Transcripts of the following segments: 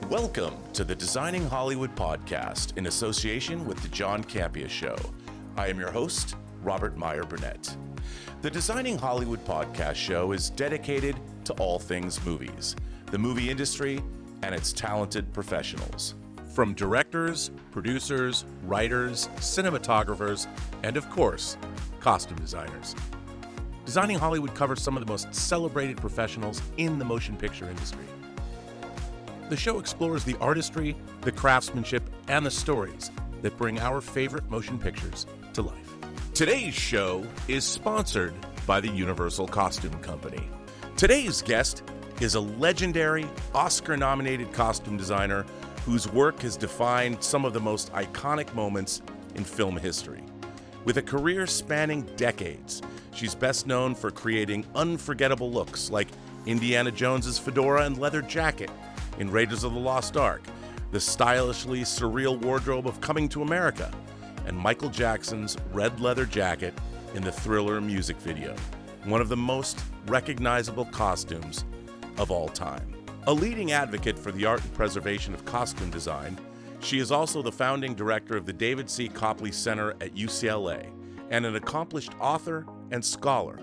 Welcome to the Designing Hollywood podcast in association with the John Campea Show. I am your host, Robert Meyer Burnett. The Designing Hollywood podcast show is dedicated to all things movies, the movie industry, and its talented professionals. From directors, producers, writers, cinematographers, and of course, costume designers. Designing Hollywood covers some of the most celebrated professionals in the motion picture industry. The show explores the artistry, the craftsmanship, and the stories that bring our favorite motion pictures to life. Today's show is sponsored by the Universal Costume Company. Today's guest is a legendary, Oscar-nominated costume designer whose work has defined some of the most iconic moments in film history. With a career spanning decades, she's best known for creating unforgettable looks like Indiana Jones's fedora and leather jacket in Raiders of the Lost Ark, the stylishly surreal wardrobe of Coming to America, and Michael Jackson's red leather jacket in the Thriller music video, one of the most recognizable costumes of all time. A leading advocate for the art and preservation of costume design, she is also the founding director of the David C. Copley Center at UCLA and an accomplished author and scholar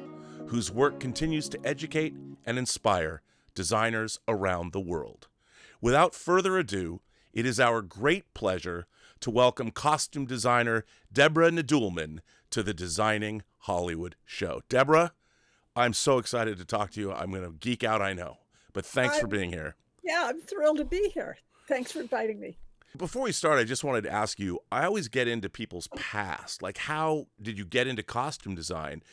whose work continues to educate and inspire designers around the world. Without further ado, it is our great pleasure to welcome costume designer Deborah Nadoolman to the Designing Hollywood show. Deborah, I'm so excited to talk to you. I'm going to geek out, I know, but thanks for being here. Yeah, I'm thrilled to be here. Thanks for inviting me. Before we start, I just wanted to ask you, I always get into people's past. Like, how did you get into costume design?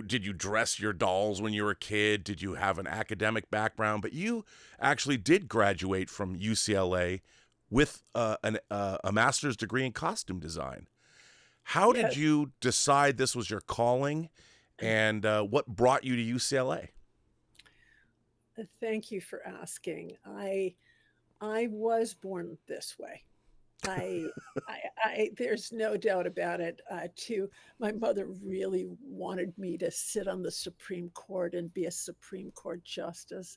Did you dress your dolls when you were a kid? Did you have an academic background? But you actually did graduate from UCLA with a master's degree in costume design. How did you decide this was your calling, and what brought you to UCLA? Thank you for asking. I was born this way. There's no doubt about it. My mother really wanted me to sit on the Supreme Court and be a Supreme Court justice,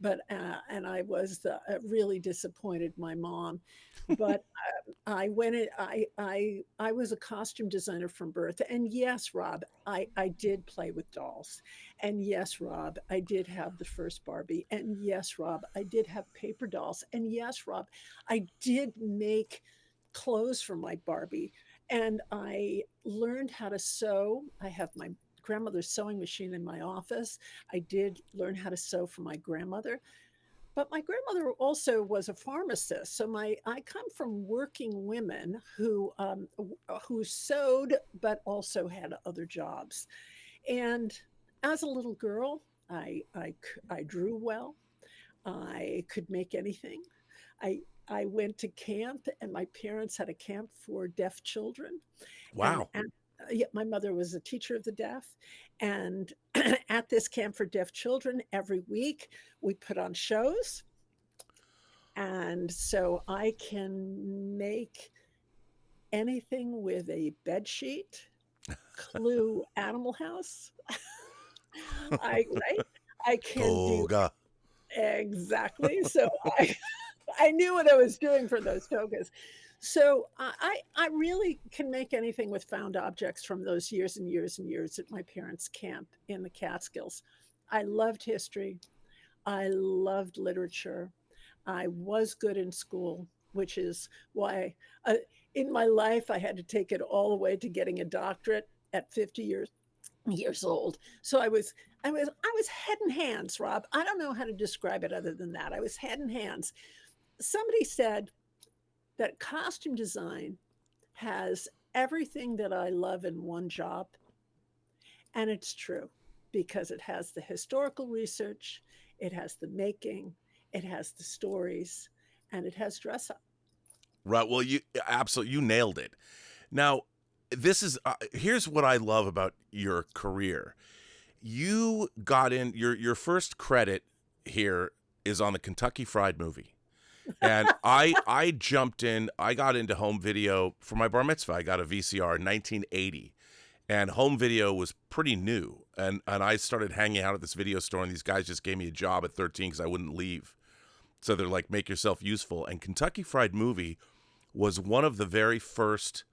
and I was really disappointed my mom. But I went in. I was a costume designer from birth, and yes, Rob, I did play with dolls, and yes, Rob, I did have the first Barbie, and yes, Rob, I did have paper dolls, and yes, Rob, I did make clothes for my Barbie, and I learned how to sew. I have my grandmother's sewing machine in my office. I did learn how to sew for my grandmother. But my grandmother also was a pharmacist, so I come from working women who sewed but also had other jobs. And as a little girl, I drew well. I could make anything. I went to camp, and my parents had a camp for deaf children. Wow. And yeah, my mother was a teacher of the deaf. And at this camp for deaf children, every week we put on shows. And so I can make anything with a bed sheet, Clue Animal House. I can Toga. do exactly. So I knew what I was doing for those togas. So I really can make anything with found objects from those years and years and years at my parents' camp in the Catskills. I loved history. I loved literature. I was good in school, which is why in my life I had to take it all the way to getting a doctorate at 50 years old. So I was head and hands, Rob. I don't know how to describe it other than that. I was head and hands. Somebody said that costume design has everything that I love in one job. And it's true, because it has the historical research, it has the making, it has the stories, and it has dress up. Right. Well, you nailed it. Now, this is here's what I love about your career. You got in your first credit here is on the Kentucky Fried Movie. And I jumped in, I got into home video for my bar mitzvah. I got a VCR in 1980, and home video was pretty new. And I started hanging out at this video store, and these guys just gave me a job at 13 because I wouldn't leave. So they're like, make yourself useful. And Kentucky Fried Movie was one of the very first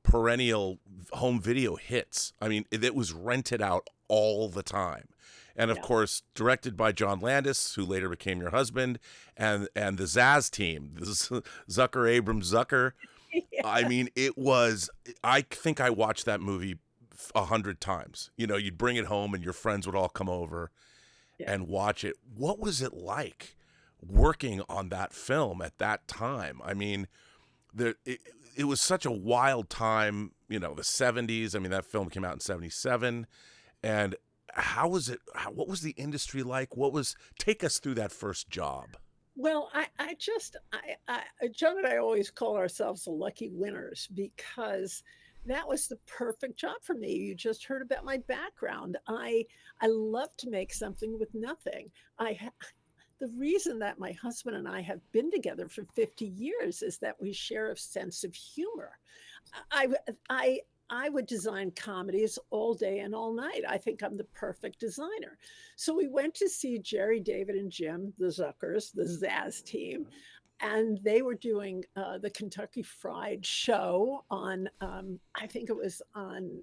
perennial home video hits. I mean, it was rented out all the time. And of Yeah. course, directed by John Landis, who later became your husband, and the Zaz team, Zucker, Abrams, Zucker. Yeah. I mean, it was, I think I watched that movie 100 times. You know, you'd bring it home and your friends would all come over Yeah. and watch it. What was it like working on that film at that time? I mean, it was such a wild time, you know, the 70s. I mean, that film came out in 77. And how was it? What was the industry like? Take us through that first job. Well, John and I always call ourselves the lucky winners because that was the perfect job for me. You just heard about my background. I love to make something with nothing. The reason that my husband and I have been together for 50 years is that we share a sense of humor. I I I would design comedies all day and all night. I think I'm the perfect designer. So we went to see Jerry, David, and Jim, the Zuckers, the Zaz team, and they were doing the Kentucky Fried Show on, I think it was on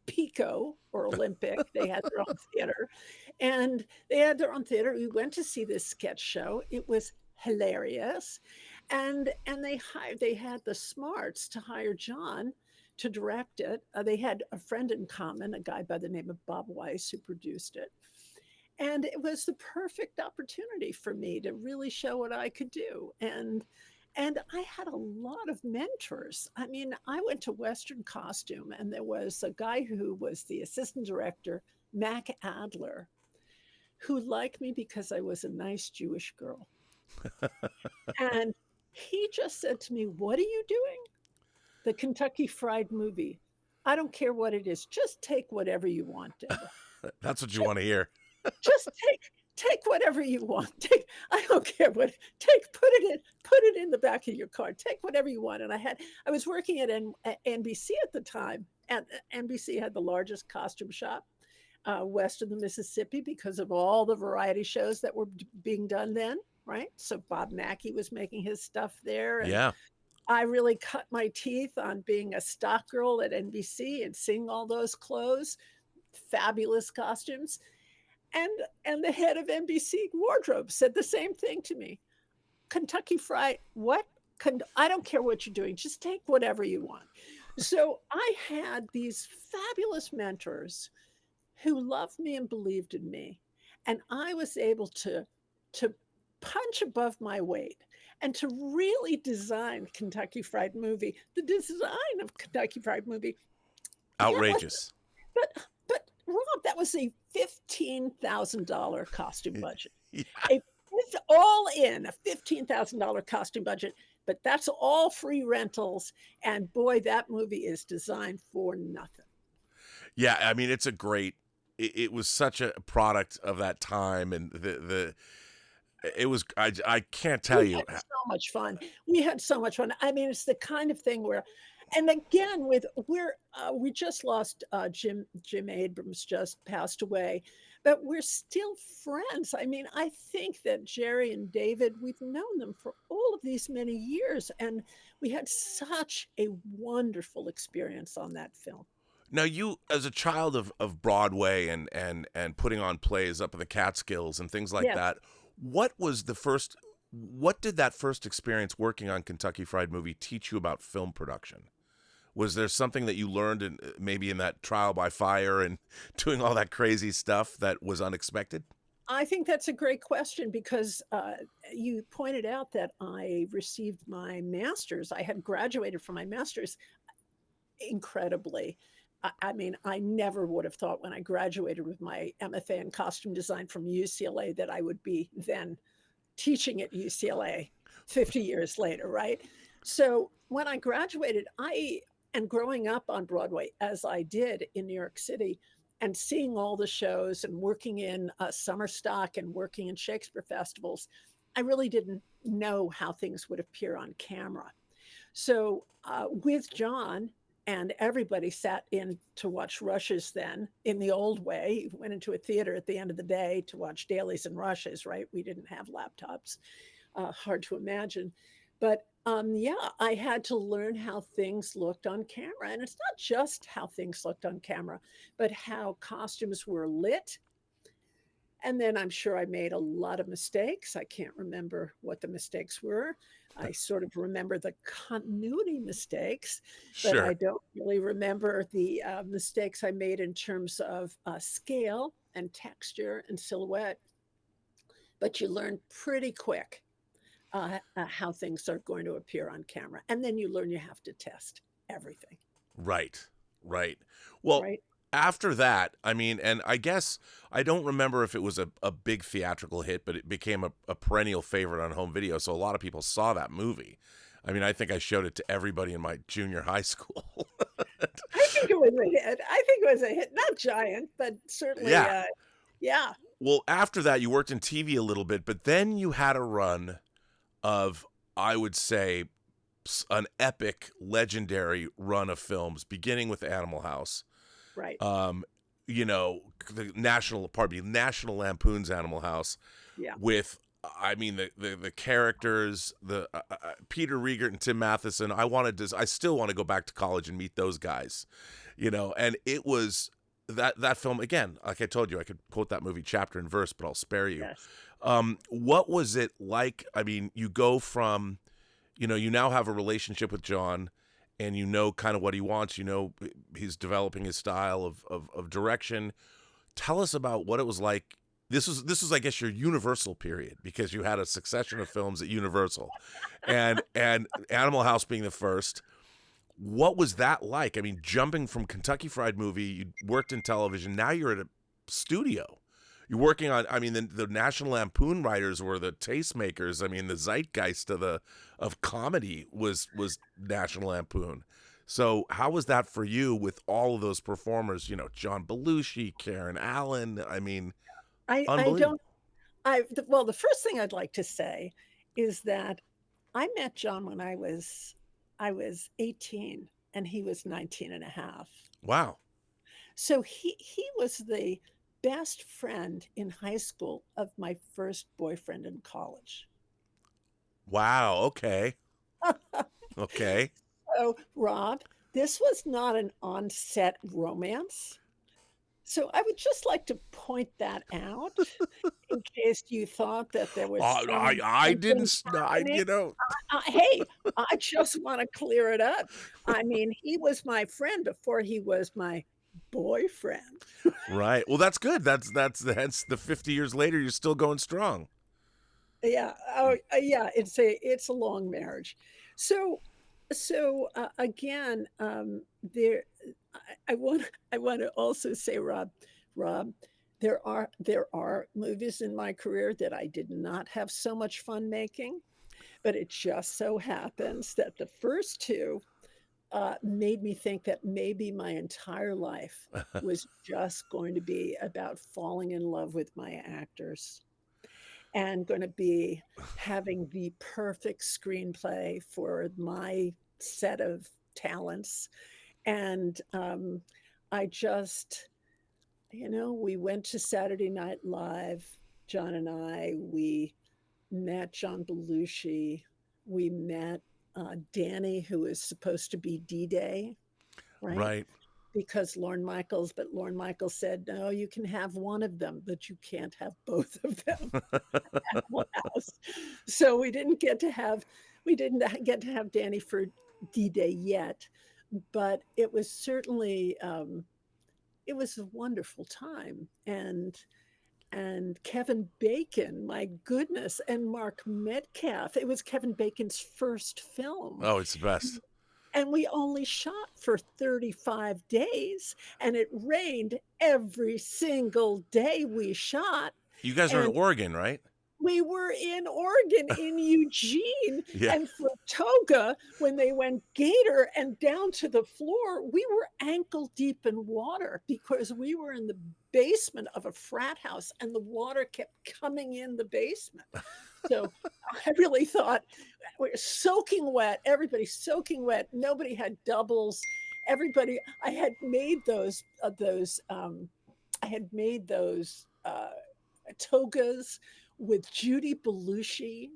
Pico or Olympic. They had their own theater, and they had their own theater. We went to see this sketch show. It was hilarious, and they had the smarts to hire John to direct it. They had a friend in common, a guy by the name of Bob Weiss, who produced it. And it was the perfect opportunity for me to really show what I could do. And I had a lot of mentors. I mean, I went to Western Costume, and there was a guy who was the assistant director, Mac Adler, who liked me because I was a nice Jewish girl. And he just said to me, "What are you doing?" The Kentucky Fried Movie. I don't care what it is. Just take whatever you want, Deborah. That's what you want to hear. Just take whatever you want. I don't care what. Put it in the back of your car. Take whatever you want. And I was working at NBC at the time, and NBC had the largest costume shop west of the Mississippi because of all the variety shows that were being done then, right? So Bob Mackey was making his stuff there, and Yeah. I really cut my teeth on being a stock girl at NBC and seeing all those clothes, fabulous costumes. And the head of NBC wardrobe said the same thing to me. Kentucky Fried, what? I don't care what you're doing. Just take whatever you want. So I had these fabulous mentors who loved me and believed in me. And I was able to punch above my weight and to really design Kentucky Fried Movie. The design of Kentucky Fried Movie. Outrageous. But Rob, that was a $15,000 costume budget. Yeah. All in a $15,000 costume budget, but that's all free rentals. And boy, that movie is designed for nothing. Yeah, I mean, it was such a product of that time, and it was, I can't tell you. We had so much fun. We had so much fun. I mean, it's the kind of thing where, and again, we just lost Jim Abrams just passed away, but we're still friends. I mean, I think that Jerry and David, we've known them for all of these many years, and we had such a wonderful experience on that film. Now, you, as a child of Broadway and putting on plays up in the Catskills and things like Yes. that, what did that first experience working on Kentucky Fried Movie teach you about film production? Was there something that you learned maybe in that trial by fire and doing all that crazy stuff that was unexpected? I think that's a great question because you pointed out that I received my master's. I had graduated from my master's incredibly. I mean, I never would have thought when I graduated with my M.F.A. in costume design from UCLA that I would be then teaching at UCLA 50 years later, right? So when I graduated, and growing up on Broadway, as I did in New York City, and seeing all the shows and working in summer stock and working in Shakespeare festivals, I really didn't know how things would appear on camera. So with John, and everybody sat in to watch rushes then in the old way. You went into a theater at the end of the day to watch dailies and rushes, right? We didn't have laptops. Hard to imagine. But yeah, I had to learn how things looked on camera. And it's not just how things looked on camera, but how costumes were lit. And then I'm sure I made a lot of mistakes. I can't remember what the mistakes were. I sort of remember the continuity mistakes, but I Sure. don't really remember the mistakes I made in terms of scale and texture and silhouette. But you learn pretty quick how things are going to appear on camera. And then you learn you have to test everything, Right. Right. Well, right? after that, I mean, and I guess I don't remember if it was a big theatrical hit, but it became a perennial favorite on home video. So a lot of people saw that movie. I mean, I think I showed it to everybody in my junior high school. I think it was a hit. I think it was a hit, not giant, but certainly, Yeah. yeah, Well, after that, you worked in TV a little bit, but then you had a run of, I would say, an epic, legendary run of films, beginning with Animal House. right. Um, you know, the National Lampoon's Animal House, Yeah, with, I mean, the characters, the Peter Riegert and Tim Matheson. I still want to go back to college and meet those guys, and it was that film again. Like I told you, I could quote that movie chapter and verse, but I'll spare you. yes. What was it like? I mean, you go from, you now have a relationship with John, and kind of what he wants. He's developing his style of direction. Tell us about what it was like. This was, I guess, your Universal period, because you had a succession of films at Universal, and Animal House being the first. What was that like? I mean, jumping from Kentucky Fried Movie, you worked in television. Now you're at a studio. You're working on. I mean, the National Lampoon writers were the tastemakers. I mean, the zeitgeist of comedy was National Lampoon. So how was that for you with all of those performers? John Belushi, Karen Allen. I mean, I unbelievable. don't, well, the first thing I'd like to say is that I met John when I was 18 and he was 19 and a half. Wow. So he was the best friend in high school of my first boyfriend in college. Wow. Okay. Okay. So, Rob, this was not an on-set romance. So I would just like to point that out in case you thought that there was I didn't. something I happening. Hey, I just want to clear it up. I mean, he was my friend before he was my boyfriend. Right. Well, that's good. That's hence the 50 years later, you're still going strong. Yeah. Oh, yeah. It's a long marriage. So again, there. I want to also say, Rob, there are movies in my career that I did not have so much fun making, but it just so happens that the first two made me think that maybe my entire life was just going to be about falling in love with my actors and going to be having the perfect screenplay for my set of talents. And I just, we went to Saturday Night Live, John and I. We met John Belushi. We met Danny, who is supposed to be D-Day, right? Right. Because but Lorne Michaels said, no, you can have one of them, but you can't have both of them at one house. So we didn't get to have Danny for D-Day yet, but it was certainly it was a wonderful time. And Kevin Bacon, my goodness, and Mark Metcalf. It was Kevin Bacon's first film. Oh, it's the best. And we only shot for 35 days, and it rained every single day we shot. You guys are in And Oregon, right? we were in Oregon, in Eugene, Yeah. and for Toga, when they went gator and down to the floor, we were ankle deep in water because we were in the basement of a frat house and the water kept coming in the basement. So I really thought we were soaking wet, everybody soaking wet. Nobody had doubles. everybody, I had made I had made those togas with Judy Belushi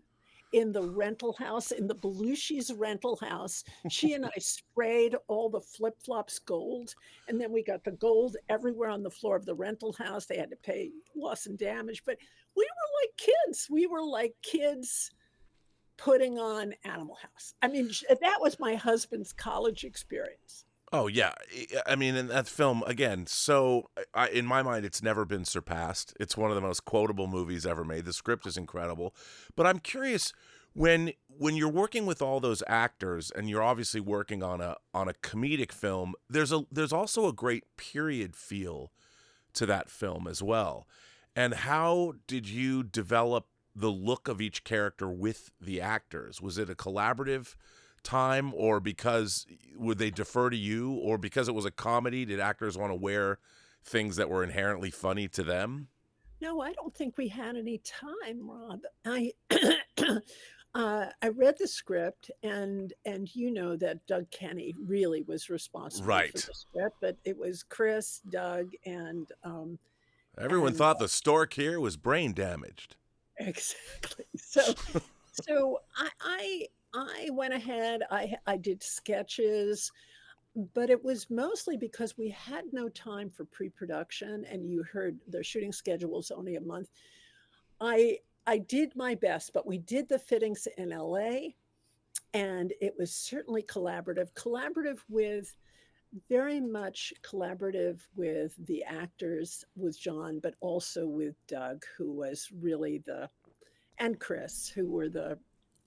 in the rental house, in the Belushi's rental house. She and I sprayed all the flip flops gold, and then we got the gold everywhere on the floor of the rental house. They had to pay loss and damage, but we were like kids. We were like kids putting on Animal House. I mean, that was my husband's college experience. Oh yeah, I mean, in that film again. So, in my mind, it's never been surpassed. It's one of the most quotable movies ever made. The script is incredible, but I'm curious when you're working with all those actors, and you're obviously working on a comedic film. There's also a great period feel to that film as well. And how did you develop the look of each character with the actors? Was it a collaborative time, or because would they defer to you, or because it was a comedy, did actors want to wear things that were inherently funny to them? No, I don't think we had any time, Rob. I I read the script, and you know that Doug Kenny really was responsible for Right. the script, but it was Chris, Doug, Everyone and thought the stork here was brain damaged. exactly. So I went ahead. I did sketches, but it was mostly because we had no time for pre-production, and you heard their shooting schedule was only a month. I I did my best, but we did the fittings in LA, and it was certainly collaborative with very much collaborative with the actors, with John, but also with Doug, who was really and Chris, who were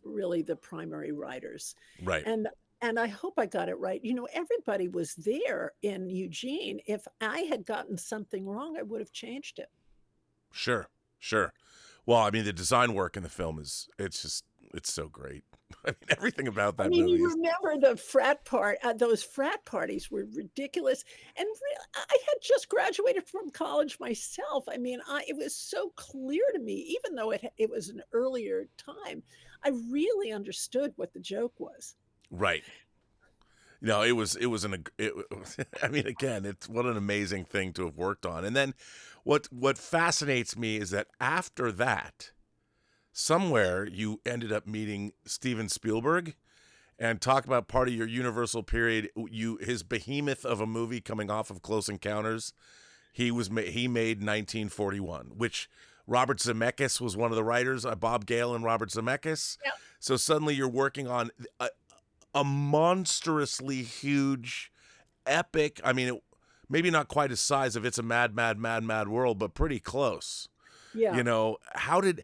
really the primary writers. Right. And and I hope I got it right. You know, everybody was there in Eugene. If I had gotten something wrong, I would have changed it. Sure. Sure. Well, I mean, the design work in the film it's so great. I mean, everything about I that mean, movie you is remember the those frat parties were ridiculous. And I had just graduated from college myself. I mean, it was so clear to me, even though it was an earlier time, I really understood what the joke was. right. No, I mean, again, it's what an amazing thing to have worked on. And then what fascinates me is that after that, somewhere you ended up meeting Steven Spielberg, and talk about part of your Universal period. His behemoth of a movie coming off of Close Encounters. He made 1941, which Robert Zemeckis was one of the writers. Bob Gale and Robert Zemeckis. Yeah. So suddenly you're working on a monstrously huge, epic. I mean, maybe not quite the size of It's a Mad, Mad, Mad, Mad World, but pretty close. Yeah. You know, how did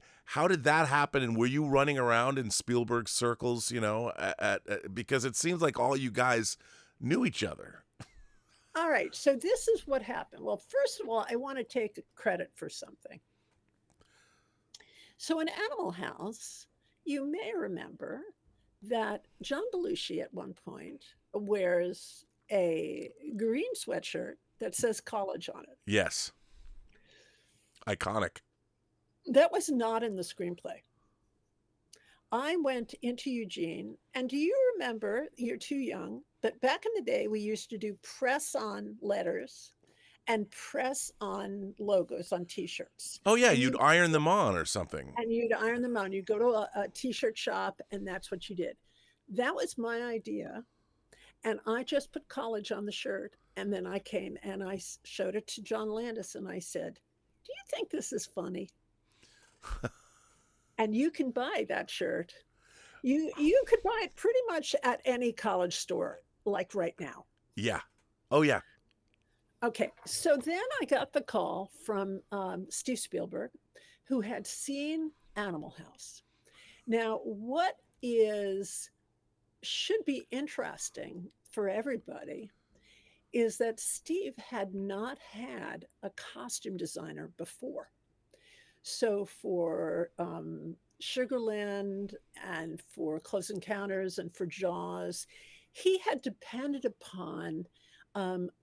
that happen? And were you running around in Spielberg circles? You know, because it seems like all you guys knew each other. All right. So this is what happened. Well, first of all, I want to take credit for something. So in Animal House, you may remember that John Belushi at one point wears a green sweatshirt that says college on it. Yes, iconic. That was not in the screenplay. I went into Eugene, and do you remember, you're too young, but back in the day, we used to do press on letters and press on logos on t-shirts. Oh yeah, And you'd iron them on or something. you'd iron them on. You'd go to a t-shirt shop, and that's what you did. That was my idea. And I just put college on the shirt. And then I came and I showed it to John Landis, and I said, "Do you think this is funny?" And you can buy that shirt. You could buy it pretty much at any college store, like right now. Yeah. Oh yeah. Okay, so then I got the call from Steve Spielberg, who had seen Animal House. Now, what is should be interesting for everybody is that Steve had not had a costume designer before. So for Sugarland and for Close Encounters and for Jaws, he had depended upon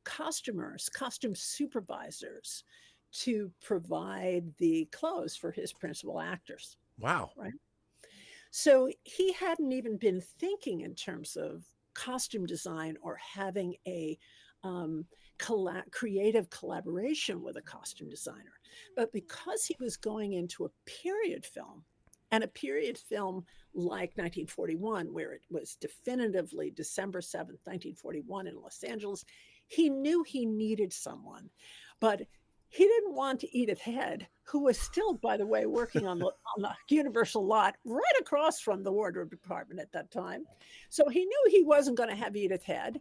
costume supervisors to provide the clothes for his principal actors, Wow. right? So he hadn't even been thinking in terms of costume design or having a creative collaboration with a costume designer. But because he was going into a period film, and a period film like 1941, where it was definitively December 7th, 1941 in Los Angeles, he knew he needed someone. But he didn't want Edith Head, who was still, by the way, working on the Universal lot right across from the wardrobe department at that time. So he knew he wasn't going to have Edith Head.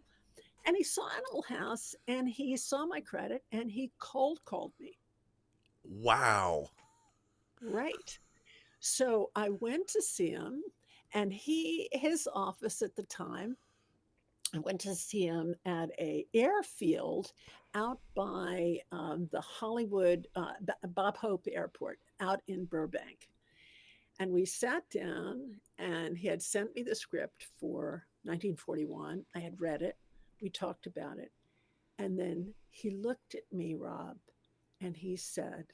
And he saw Animal House, and he saw my credit, and he cold called me. Wow. Right. So I went to see him, and his office at the time, I went to see him at a airfield out by the Hollywood Bob Hope Airport out in Burbank. And we sat down, and he had sent me the script for 1941. I had read it. We talked about it. And then he looked at me, Rob, and he said,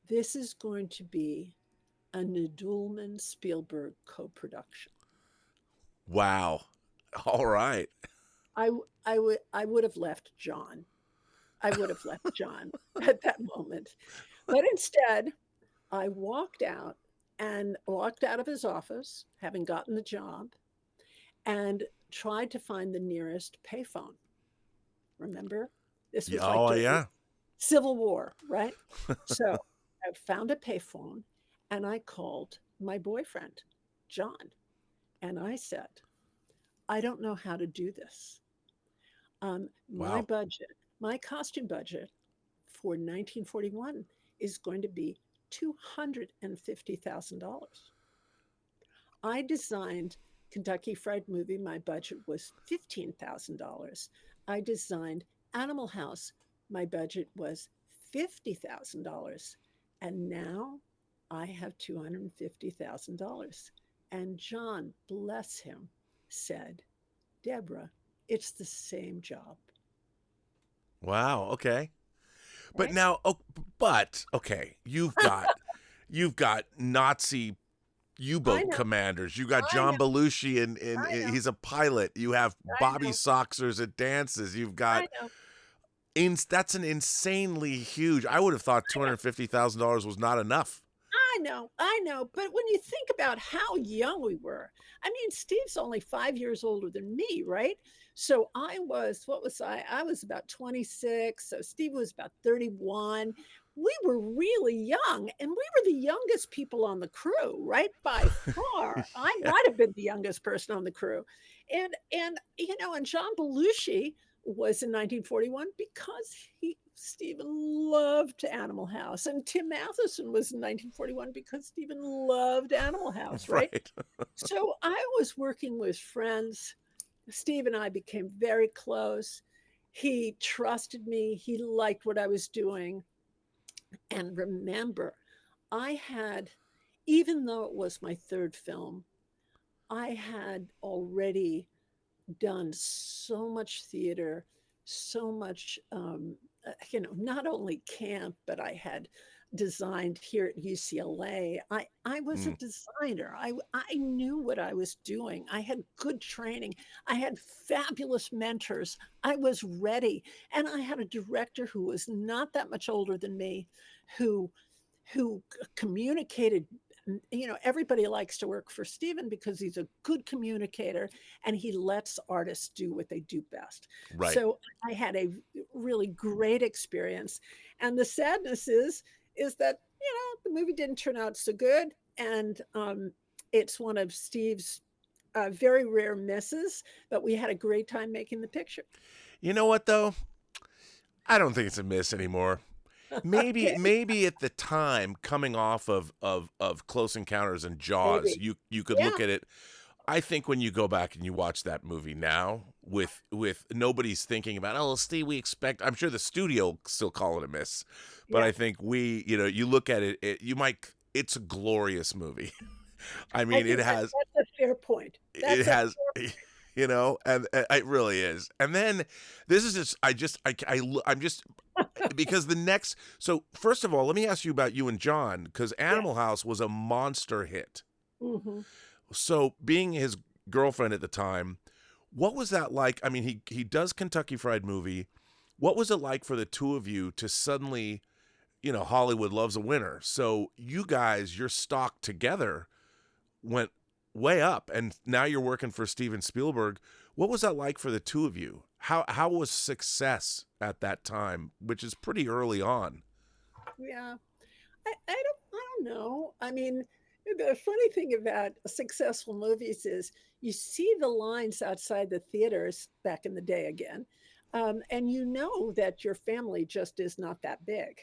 "This is going to be a Nadoolman Spielberg co-production." Wow. All right. I would have left John. I would have left John at that moment. But instead, I walked out of his office, having gotten the job, and tried to find the nearest payphone. Remember? This was like Oh, during yeah. Civil War, right? So I found a payphone, and I called my boyfriend, John, and I said, "I don't know how to do this. My Wow. my costume budget for 1941 is going to be $250,000. I designed Kentucky Fried Movie. My budget was $15,000. I designed Animal House. My budget was $50,000. And now I have $250,000. And John, bless him, said, "Deborah, it's the same job." Wow. Okay. But Right? now, okay, you've got Nazi I U-boat know, commanders. You got I John know, Belushi, and I know, he's a pilot. You have I Bobby know, Soxers at dances. You've got I know, that's an insanely huge. I would have thought $250,000 was not enough. I know. But when you think about how young we were, I mean, Steve's only 5 years older than me, right? So what was I? I was about 26. So Steve was about 31. We were really young, and we were the youngest people on the crew, right? By far. I Yeah. might have been the youngest person on the crew. And John Belushi was in 1941 because Stephen loved Animal House, and Tim Matheson was in 1941 because Stephen loved Animal House, right? Right. So I was working with friends. Steve and I became very close. He trusted me. He liked what I was doing. And remember, even though it was my third film, I had already done so much theater, so much, not only camp, but I had designed here at UCLA. I was a Mm, designer. I knew what I was doing. I had good training. I had fabulous mentors. I was ready. And I had a director who was not that much older than me, who communicated. Everybody likes to work for Stephen because he's a good communicator, and he lets artists do what they do best. right. So I had a really great experience. And the sadness is that, the movie didn't turn out so good. And it's one of Steve's very rare misses, but we had a great time making the picture. You know what though? I don't think it's a miss anymore. Maybe Okay, maybe at the time coming off of Close Encounters and Jaws, maybe. you could Yeah, look at it. I think when you go back and you watch that movie now with nobody's thinking about, oh, Steve, we expect, I'm sure the studio still call it a miss, but yeah. I think you look at it's a glorious movie. I I mean, think that's a fair point. it That's a has, and it really is. And then this is just, I'm just, because so first of all, let me ask you about you and John, because Yeah. Animal House was a monster hit. Hmm. So being his girlfriend at the time, What was that like? I mean, he does Kentucky Fried Movie. What was it like for the two of you to suddenly, Hollywood loves a winner. So you guys, your stock together went way up, and now you're working for Steven Spielberg. What was that like for the two of you? How was success at that time, which is pretty early on? Yeah. I don't know. I mean, the funny thing about successful movies is you see the lines outside the theaters back in the day again, and you know that your family just is not that big,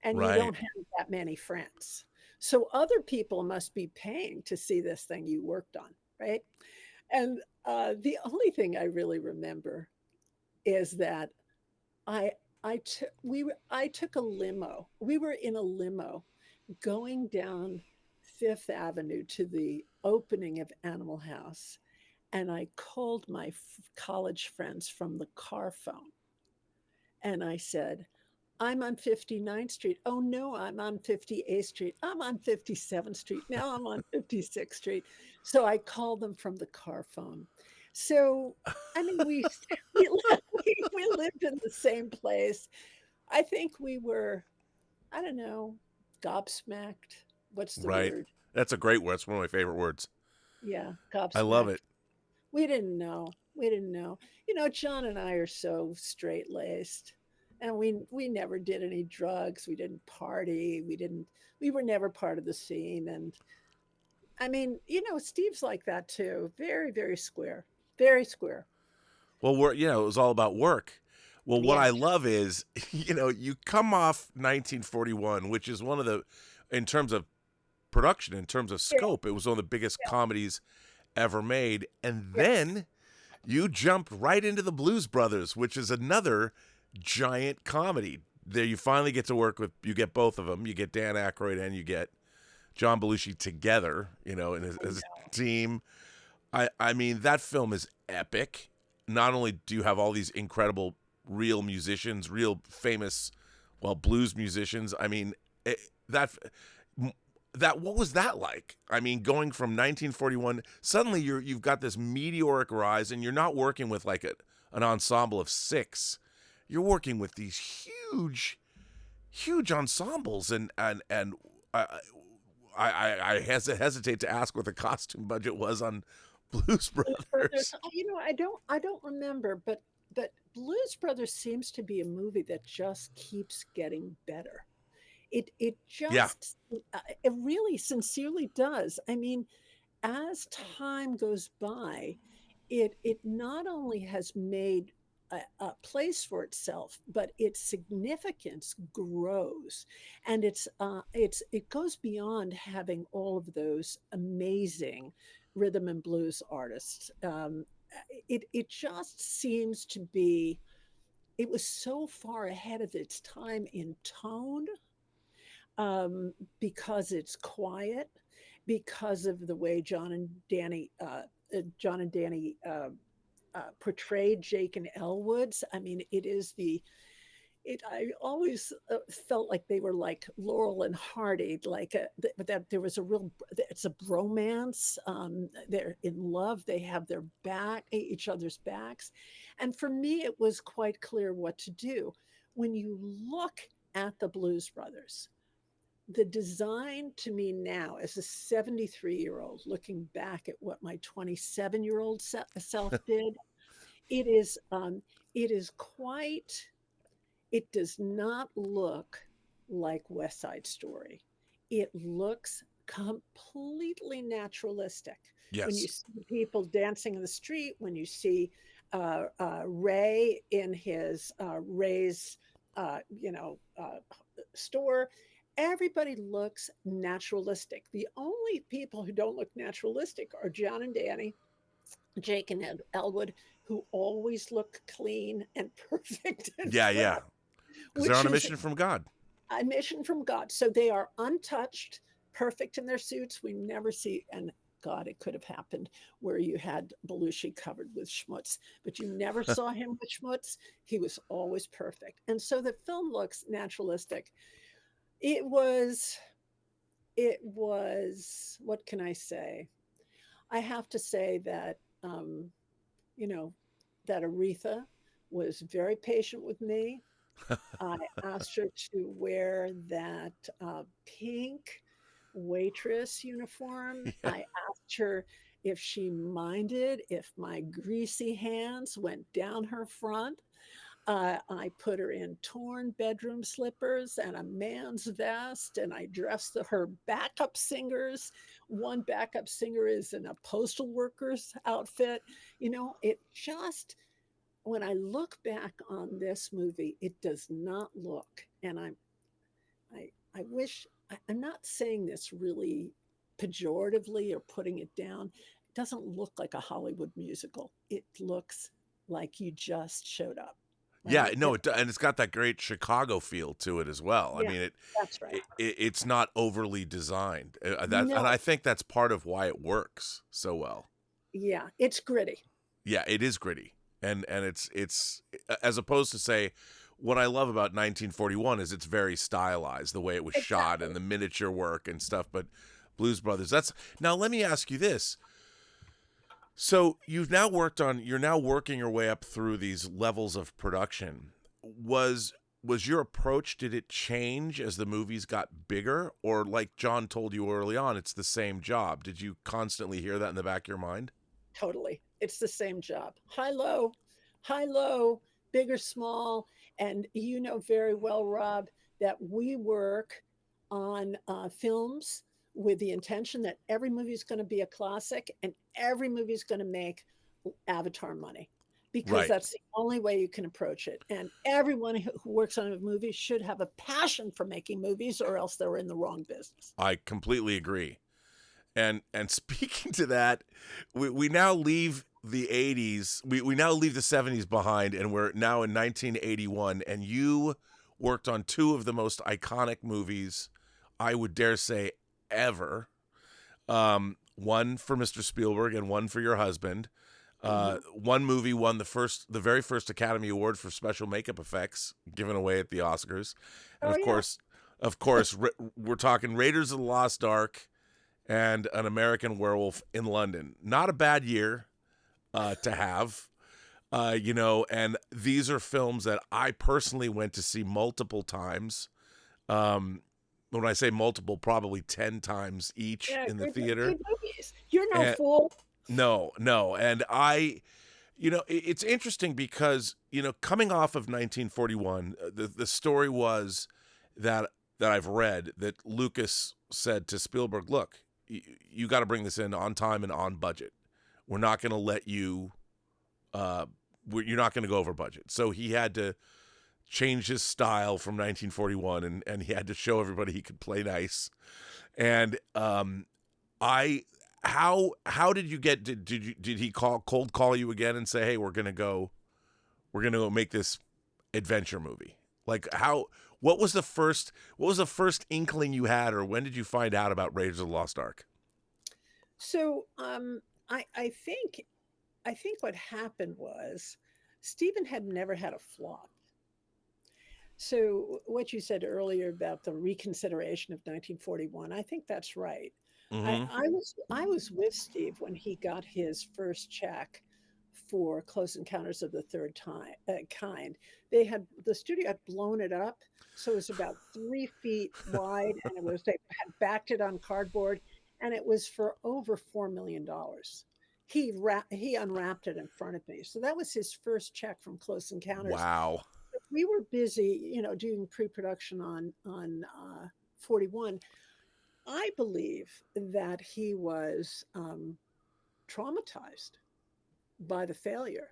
and you Right. don't have that many friends. So other people must be paying to see this thing you worked on, right? And the only thing I really remember is that I I took a limo. We were in a limo going down Fifth Avenue to the opening of Animal House, and I called my college friends from the car phone, and I said, I'm on 59th Street. Oh no, I'm on 58th Street. I'm on 57th Street. Now I'm on 56th Street. So I called them from the car phone. So, I mean, we lived in the same place. I think we were, I don't know, gobsmacked. What's the Right. word? That's a great word. It's one of my favorite words. Yeah, I love gobsmacked. it. We didn't know. We didn't know. You know, John and I are so straight-laced. And we never did any drugs. We didn't party. We were never part of the scene. And I mean, you know, Steve's like that too. Very, very square. Very square. Well, it was all about work. Well, what I Yes. love is, you come off 1941, which is one of the, in terms of production, in terms of Yeah, scope, it was one of the biggest comedies ever made. And yes. then you jumped right into the Blues Brothers, which is another giant comedy. There you finally get to work with, you get both of them. You get Dan Aykroyd and you get John Belushi together, in I as know. a team. I mean, that film is epic. Not only do you have all these incredible real musicians, real famous, blues musicians. I mean, that that what was that like? I mean, going from 1941, suddenly you've got this meteoric rise, and you're not working with like an ensemble of six. You're working with these huge ensembles, and I I hesitate to ask what the costume budget was on Blues Blues Brothers. Brothers. You know, I don't remember, but Blues Brothers seems to be a movie that just keeps getting better. It Yeah, just it really sincerely does. I mean, as time goes by, it not only has made a place for itself, but its significance grows, and it goes beyond having all of those amazing rhythm and blues artists. It just seems to be. It was so far ahead of its time in tone, because it's quiet, because of the way John and Danny portrayed Jake and Elwood's. I mean, it is the it. I always felt like they were like Laurel and Hardy, like that there was a real. It's a bromance. They're in love. They have their each other's backs, and for me, it was quite clear what to do. When you look at the Blues Brothers, the design to me now as a 73-year-old looking back at what my 27-year-old self did, it is quite, it does not look like West Side Story. It looks completely naturalistic. When you yes, see people dancing in the street, when you see Ray in his Ray's store, everybody looks naturalistic. The only people who don't look naturalistic are John and Danny, Jake and Elwood, who always look clean and perfect and yeah, fresh, because they're which on a is mission from God. a mission from God. So they are untouched, perfect in their suits. We never see, and God, it could have happened where you had Belushi covered with schmutz, but you never saw him with schmutz. He was always perfect. And so the film looks naturalistic. It was, what can I say? I have to say that you know, that Aretha was very patient with me. I asked her to wear that pink waitress uniform. Yeah. I asked her if she minded if my greasy hands went down her front. I put her in torn bedroom slippers and a man's vest, and I dressed her backup singers. One backup singer is in a postal worker's outfit. It just, when I look back on this movie, it does not look, and I wish, I'm not saying this really pejoratively or putting it down. It doesn't look like a Hollywood musical. It looks like you just showed up, Yeah, right? no, and it's got that great Chicago feel to it as well. I Yeah, mean, that's right. it's not overly designed. And No, I think that's part of why it works so well. yeah, it's gritty. Yeah, it is gritty, and it's as opposed to, say, what I love about 1941 is it's very stylized, the way it was shot Exactly. and the miniature work and stuff. But Blues Brothers, that's now. Let me ask you this: so you're now working your way up through these levels of production. Was your approach, did it change as the movies got bigger, or like John told you early on, it's the same job? Did you constantly hear that in the back of your mind? Totally. It's the same job. High, low, big or small. And you know very well, Rob, that we work on films with the intention that every movie is going to be a classic and every movie is going to make Avatar money because Right. that's the only way you can approach it. And everyone who works on a movie should have a passion for making movies or else they're in the wrong business. I completely agree. And speaking to that, we now leave the 80s. We now leave the 70s behind, and we're now in 1981. And you worked on two of the most iconic movies, I would dare say, ever. One for Mr. Spielberg and one for your husband. Mhm. One movie won the very first Academy Award for special makeup effects, given away at the Oscars, and Oh, yeah. of course, we're talking Raiders of the Lost Ark and An American Werewolf in London. Not a bad year to have, and these are films that I personally went to see multiple times. Um, when I say multiple, probably 10 times each Yeah, in the good, theater. good movies. You're no And fool. no, no. And it's interesting because, coming off of 1941, the story was that I've read that Lucas said to Spielberg, look, you got to bring this in on time and on budget. We're not going to let you, you're not going to go over budget. So he had to change his style from 1941, and he had to show everybody he could play nice. And I, how did you get, did he cold call you again and say, hey, we're going to go make this adventure movie? Like what was the first inkling you had, or when did you find out about Raiders of the Lost Ark? So I think what happened was Stephen had never had a flop. So what you said earlier about the reconsideration of 1941, I think that's right. Mm-hmm. I was with Steve when he got his first check for Close Encounters of the Kind. The studio had blown it up, so it was about 3 feet wide, and they had backed it on cardboard, and it was for over $4 million. He unwrapped it in front of me, so that was his first check from Close Encounters. Wow. We were busy, doing pre-production on 41. I believe that he was traumatized by the failure.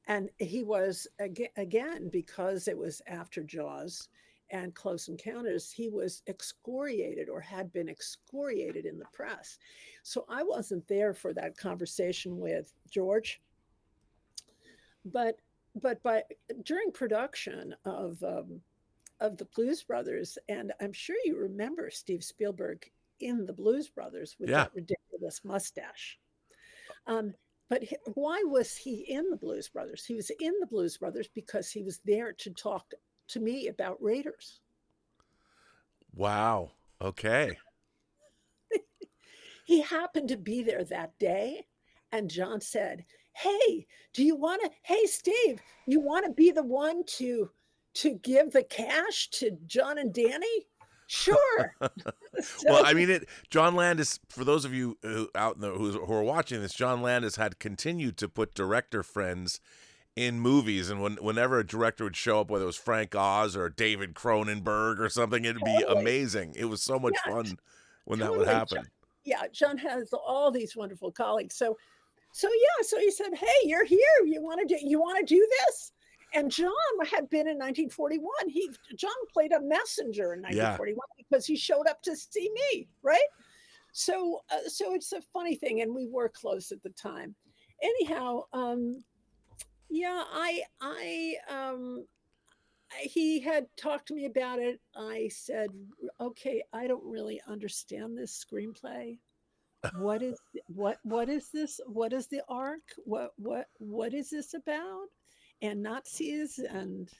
And he was, again, because it was after Jaws and Close Encounters, he was excoriated or had been excoriated in the press. So I wasn't there for that conversation with George, but by during production of the Blues Brothers, and I'm sure you remember Steve Spielberg in the Blues Brothers with Yeah. that ridiculous mustache. Um, but why was he in the Blues Brothers? He was in the Blues Brothers because he was there to talk to me about Raiders. Wow. Okay. He happened to be there that day, And John said, "Hey, hey, Steve, you want to be the one to give the cash to John and Danny?" Sure. Well, So I mean, John Landis. For those of you who are watching this, John Landis had continued to put director friends in movies, and whenever a director would show up, whether it was Frank Oz or David Cronenberg or something, it'd be totally. amazing. It was so much Yeah, fun when that would totally. happen. Yeah, John has all these wonderful colleagues. So yeah, so he said, "Hey, you're here. You want to do this?" And John had been in 1941. John played a messenger in Yeah, 1941 because he showed up to see me, right? So it's a funny thing, and we were close at the time. Anyhow, yeah, he had talked to me about it. I said, "Okay, I don't really understand this screenplay. What is this? What is the arc? What is this about? And Nazis and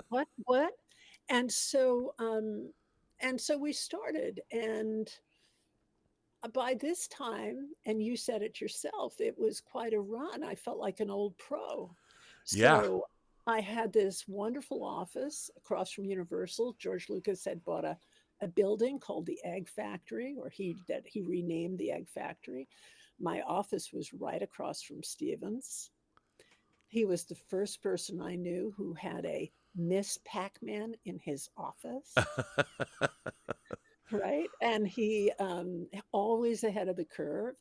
what?" And so we started, and by this time, and you said it yourself, it was quite a run. I felt like an old pro. yeah, So I had this wonderful office across from Universal. George Lucas had bought a building called the Egg Factory, or he renamed the Egg Factory. My office was right across from Stevens. He was the first person I knew who had a Miss Pac-Man in his office, right? And he always ahead of the curve.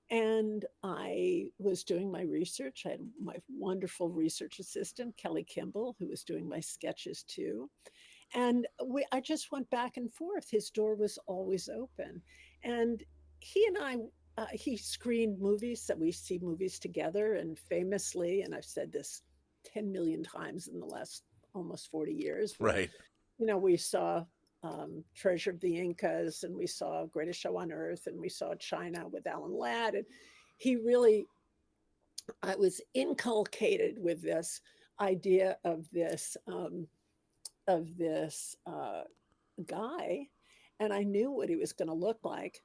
And I was doing my research. I had my wonderful research assistant, Kelly Kimball, who was doing my sketches too. And I just went back and forth. His door was always open. And he screened movies, that we see movies together. And famously, and I've said this 10 million times in the last almost 40 years, right. we saw Treasure of the Incas, and we saw Greatest Show on Earth, and we saw China with Alan Ladd. And he really, I was inculcated with this idea of this guy, and I knew what he was going to look like.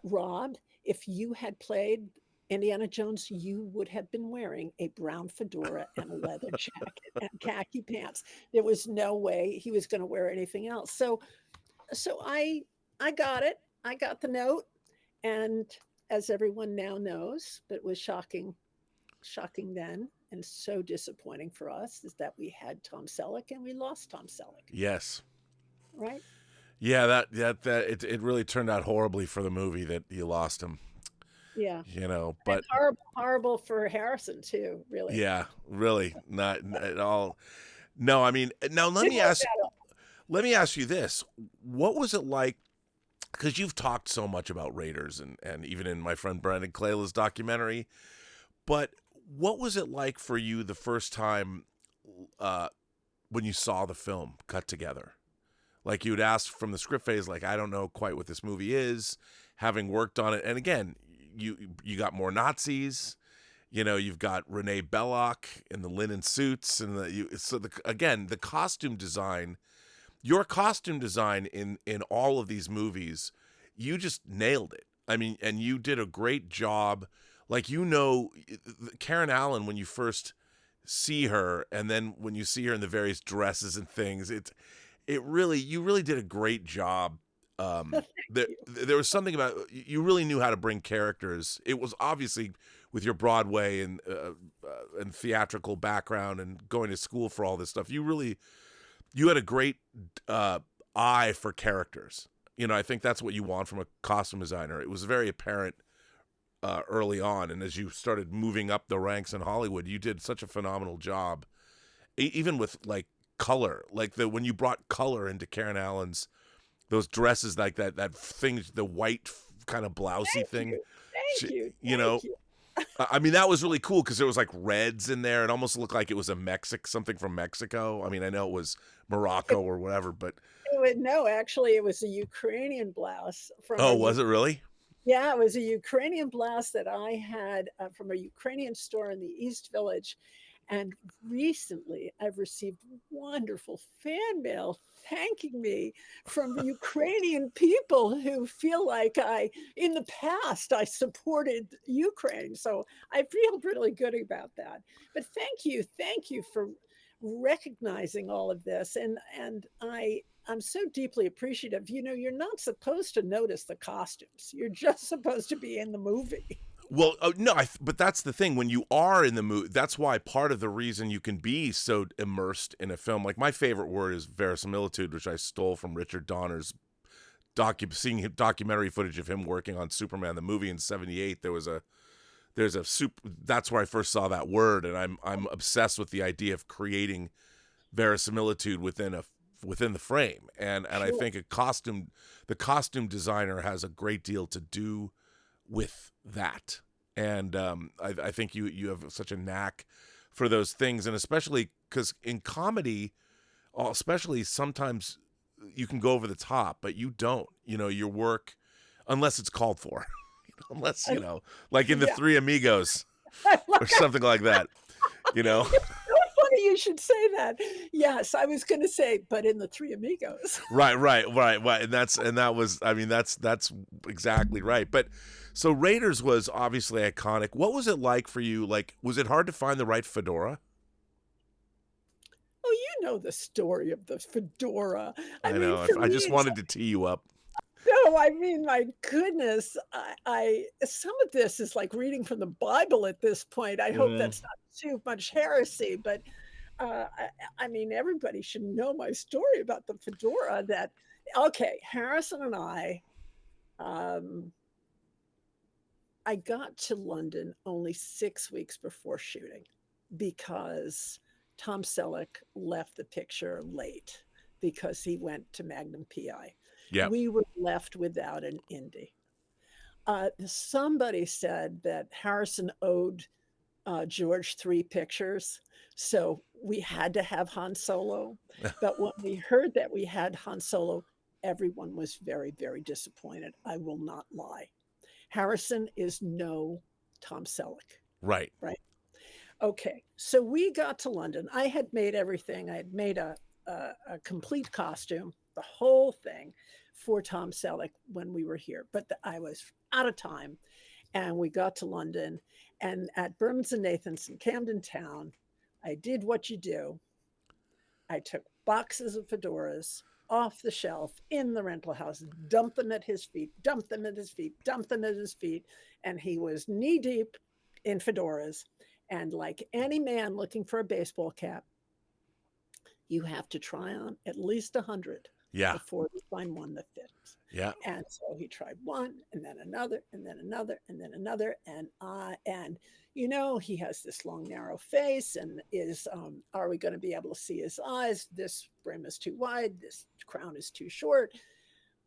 Rob, if you had played Indiana Jones, you would have been wearing a brown fedora and a leather jacket and khaki pants. There was no way he was going to wear anything else. So I got it. I got the note, and as everyone now knows, but it was shocking then, and so disappointing for us, is that we had Tom Selleck and we lost Tom Selleck, Yes. right? Yeah, it really turned out horribly for the movie that you lost him. Yeah, and But horrible for Harrison too. Really, yeah, really not at all. No, I mean, now didn't work out. let me ask you this: what was it like? Because you've talked so much about Raiders, and even in my friend Brandon Clayla's documentary. But what was it like for you the first time when you saw the film cut together? Like, you'd ask from the script phase, like, I don't know quite what this movie is, having worked on it. And again, you got more Nazis. You've got Renee Belloc in the linen suits, and the costume design, your costume design in all of these movies, you just nailed it. I mean, and you did a great job. Like, Karen Allen, when you first see her, and then when you see her in the various dresses and things, you really did a great job. Thank you. There was something about, you really knew how to bring characters. It was obviously, with your Broadway and theatrical background and going to school for all this stuff, you had a great eye for characters. I think that's what you want from a costume designer. It was very apparent early on, and as you started moving up the ranks in Hollywood, you did such a phenomenal job. Even with like color, like when you brought color into Karen Allen's those dresses, like that thing, the white kind of blousey Thank thing. you. Thank She, you. you Thank know, you. I mean, that was really cool because there was like reds in there. It almost looked like it was something from Mexico. I mean, I know it was Morocco or whatever, but No, actually, it was a Ukrainian blouse oh, was it really? Yeah, it was a Ukrainian blouse that I had from a Ukrainian store in the East Village. And recently, I've received wonderful fan mail thanking me from Ukrainian people who feel like in the past, I supported Ukraine. So I feel really good about that. But thank you for recognizing all of this. And I'm so deeply appreciative. You know, you're not supposed to notice the costumes. You're just supposed to be in the movie. Well, no, but that's the thing. When you are in the movie, that's why part of the reason you can be so immersed in a film. Like my favorite word is verisimilitude, which I stole from Richard Donner's seeing documentary footage of him working on Superman the movie in '78. That's where I first saw that word, and I'm obsessed with the idea of creating verisimilitude within the frame. And I think the costume designer has a great deal to do with that. And I think you have such a knack for those things, and especially because in comedy, especially sometimes you can go over the top, but you don't. You know, your work, unless it's called for, unless like in the Three Amigos or something like that. You know. Funny you should say that. Yes, I was going to say, but in the Three Amigos. Right. And that's exactly right. But so Raiders was obviously iconic. What was it like for you? Like, was it hard to find the right fedora? Oh, you know the story of the fedora. I know. I just wanted to tee you up. No, I mean, my goodness, I some of this is like reading from the Bible at this point. I hope that's not too much heresy, but I mean, everybody should know my story about the fedora. Harrison and I got to London only 6 weeks before shooting because Tom Selleck left the picture late because he went to Magnum PI. Yeah. We were left without an indie. Somebody said that Harrison owed George 3 pictures, so we had to have Han Solo. But when we heard that we had Han Solo, everyone was very, very disappointed. I will not lie. Harrison is no Tom Selleck. Right. Right. Okay. So we got to London. I had made everything. I had made a complete costume, the whole thing for Tom Selleck when we were here. But I was out of time. And we got to London. And at Bermans and Nathan's in Camden Town, I did what you do. I took boxes of fedoras off the shelf in the rental house, dumped them at his feet, dumped them at his feet, dumped them at his feet. And he was knee deep in fedoras. And like any man looking for a baseball cap, you have to try on at least 100 before you find one that fits. Yeah. And so he tried one and then another and then another and then another. And you know, he has this long, narrow face and are we going to be able to see his eyes? This brim is too wide. This crown is too short.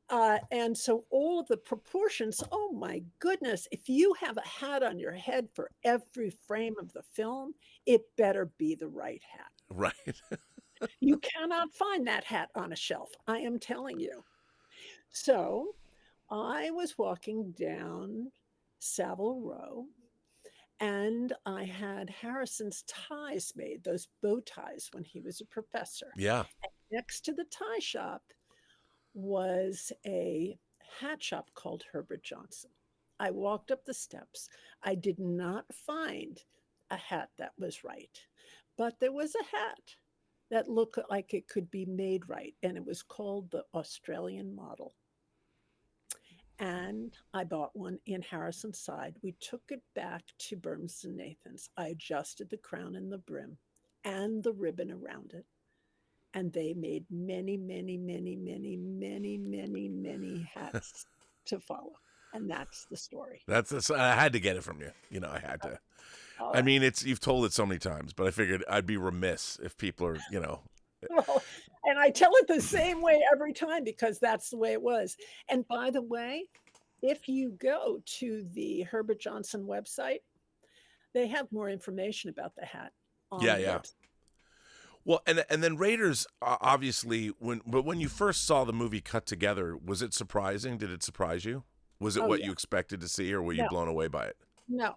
And so all of the proportions, oh my goodness, if you have a hat on your head for every frame of the film, it better be the right hat. Right. You cannot find that hat on a shelf. I am telling you. So I was walking down Savile Row and I had Harrison's ties made, those bow ties when he was a professor. Yeah. And next to the tie shop was a hat shop called Herbert Johnson. I walked up the steps. I did not find a hat that was right, but there was a hat that looked like it could be made right, and it was called the Australian model. And I bought one in Harrison's side. We took it back to Bermans and Nathan's. I adjusted the crown and the brim and the ribbon around it. And they made many, many, many, many, many, many, many hats to follow. And that's the story. I had to get it from you. You know, I had to. I mean, you've told it so many times, but I figured I'd be remiss if people are, you know. Well, and I tell it the same way every time because that's the way it was. And by the way, if you go to the Herbert Johnson website, they have more information about the hat. Yeah. Website. Well, and then Raiders, obviously, when you first saw the movie cut together, was it surprising? Did it surprise you? Was it what you expected to see, or were you blown away by it? No,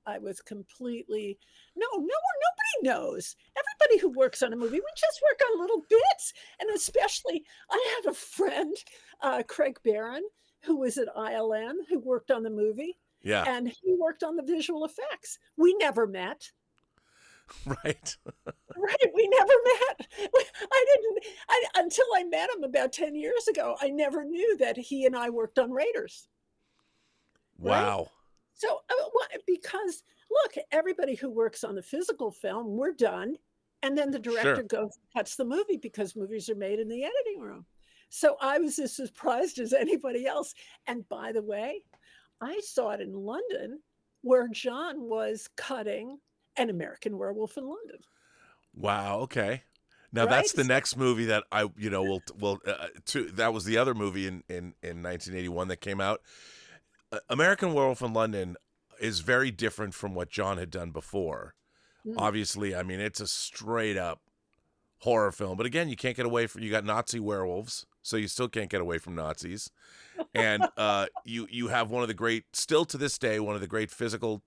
I was completely, nobody knows. Everybody who works on a movie, we just work on little bits. And especially, I had a friend, Craig Barron, who was at ILM, who worked on the movie, Yeah. and he worked on the visual effects. We never met. Right. Right, we never met. Until I met him about 10 years ago, I never knew that he and I worked on Raiders, right? Wow. So, because look, everybody who works on the physical film, we're done. And then the director Sure. goes and cuts the movie because movies are made in the editing room. So I was as surprised as anybody else. And by the way, I saw it in London where John was cutting An American Werewolf in London, Wow. Okay. Now right? that's the next movie that I, will. That was the other movie in 1981 that came out. American Werewolf in London is very different from what John had done before. Mm. Obviously, I mean, it's a straight up horror film, but again, you can't get away from, you got Nazi werewolves, so you still can't get away from Nazis. And you have one of the great, still to this day, one of the great physical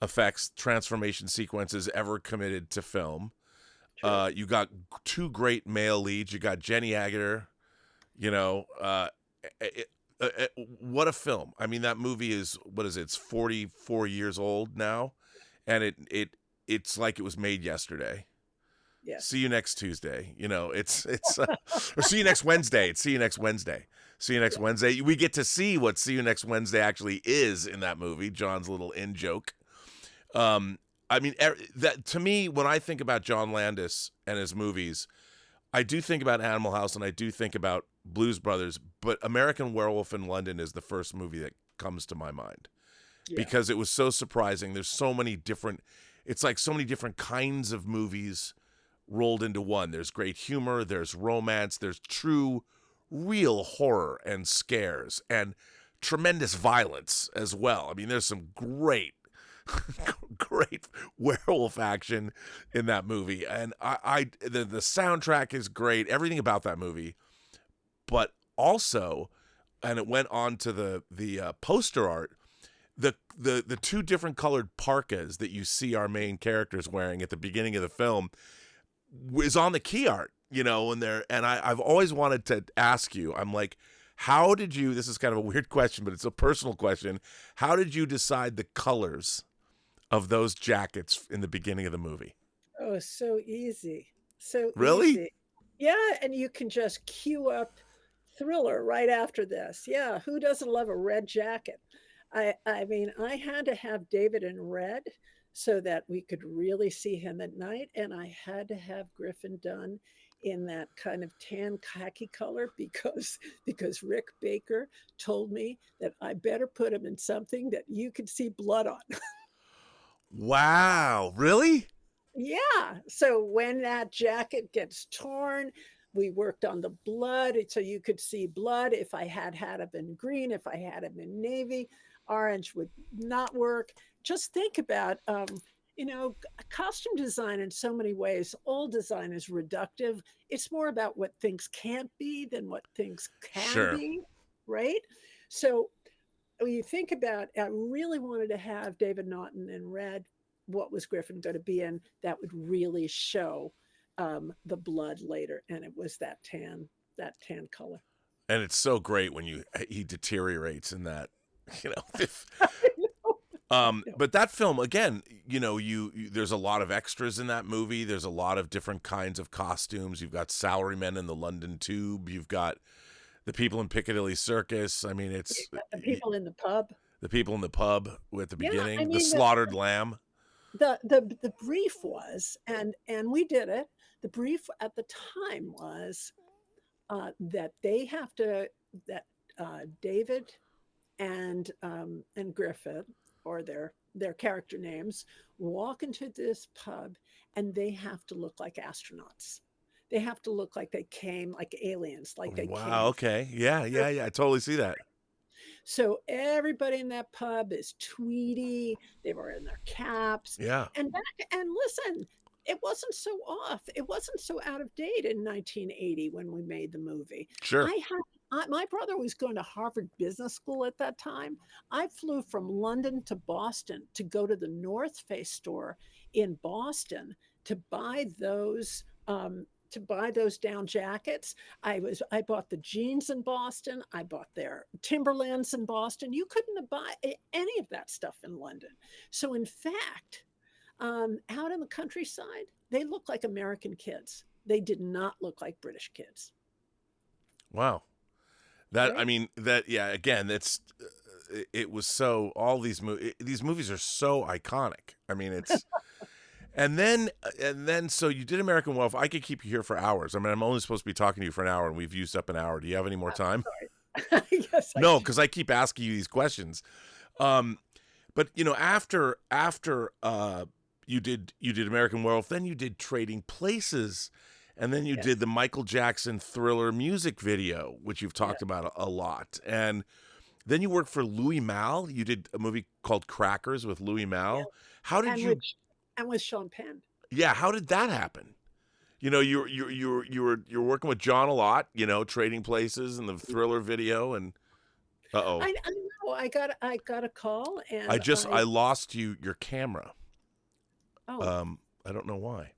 effects transformation sequences ever committed to film. You got two great male leads. You got Jenny Agutter. What a film! I mean, that movie is, what is it? It's 44 years old now, and it's like it was made yesterday. Yes. See you next Tuesday. It's or see you next Wednesday. It's see you next Wednesday. See you next Wednesday. We get to see what see you next Wednesday actually is in that movie. John's little in joke. I mean, that to me, when I think about John Landis and his movies, I do think about Animal House and I do think about Blues Brothers, but American Werewolf in London is the first movie that comes to my mind because it was so surprising. There's so many different, it's like so many different kinds of movies rolled into one. There's great humor, there's romance, there's true, real horror and scares and tremendous violence as well. I mean, there's some great werewolf action in that movie, and the soundtrack is great, everything about that movie. But also, and it went on to the poster art, the two different colored parkas that you see our main characters wearing at the beginning of the film is on the key art, and I've always wanted to ask you, I'm like, how did you, this is kind of a weird question, but it's a personal question, how did you decide the colors of those jackets in the beginning of the movie? Oh, so easy. So Really? easy. Yeah, and you can just queue up Thriller right after this. Yeah, who doesn't love a red jacket? I mean, I had to have David in red so that we could really see him at night, and I had to have Griffin done in that kind of tan khaki color because Rick Baker told me that I better put him in something that you could see blood on. Wow, really? Yeah. So when that jacket gets torn, we worked on the blood so you could see blood. If I had him in green, if I had him in navy, orange would not work. Just think about, costume design in so many ways. All design is reductive. It's more about what things can't be than what things can Sure. be, right? So when you think about, I really wanted to have David Naughton in red. What was Griffin going to be in that would really show the blood later? And it was that tan color. And it's so great when he deteriorates in that, but that film again, there's a lot of extras in that movie. There's a lot of different kinds of costumes. You've got salarymen in the London Tube. You've got the people in Piccadilly Circus. I mean, it's the people in the pub. The people in the pub at the beginning. I mean, the slaughtered lamb. The brief was, and we did it. The brief at the time was that they have to, that David and Griffith, or their character names, walk into this pub and they have to look like astronauts. They have to look like they came, like aliens, like they came. Wow. Okay. Yeah. I totally see that. So everybody in that pub is tweedy. They were in their caps. Yeah. And listen, it wasn't so off. It wasn't so out of date in 1980 when we made the movie. Sure. My brother was going to Harvard Business School at that time. I flew from London to Boston to go to the North Face store in Boston to buy those down jackets. I bought the jeans in Boston. I bought their Timberlands in Boston. You couldn't buy any of that stuff in London. So in fact, out in the countryside, they look like American kids. They did not look like British kids. Wow. That, I Right? mean, that, yeah, again, that's, it was so, all these movies are so iconic. I mean, it's, and then, so you did American Werewolf. I could keep you here for hours. I mean, I'm only supposed to be talking to you for an hour, and we've used up an hour. Do you have any more time? Sorry. Yes, I No, do. because I keep asking you these questions. Um, but after you did American Werewolf, then you did Trading Places, and then you did Yes. the Michael Jackson Thriller music video, which you've Yeah. talked about a lot. And then you worked for Louis Malle. You did a movie called Crackers with Louis Yeah. Malle. How did And you? with Sean Penn. Yeah, how did that happen? You were working with John a lot. Trading Places and the Thriller video, and uh-oh. I know. I got a call, I and just I lost your camera. oh, I don't know why.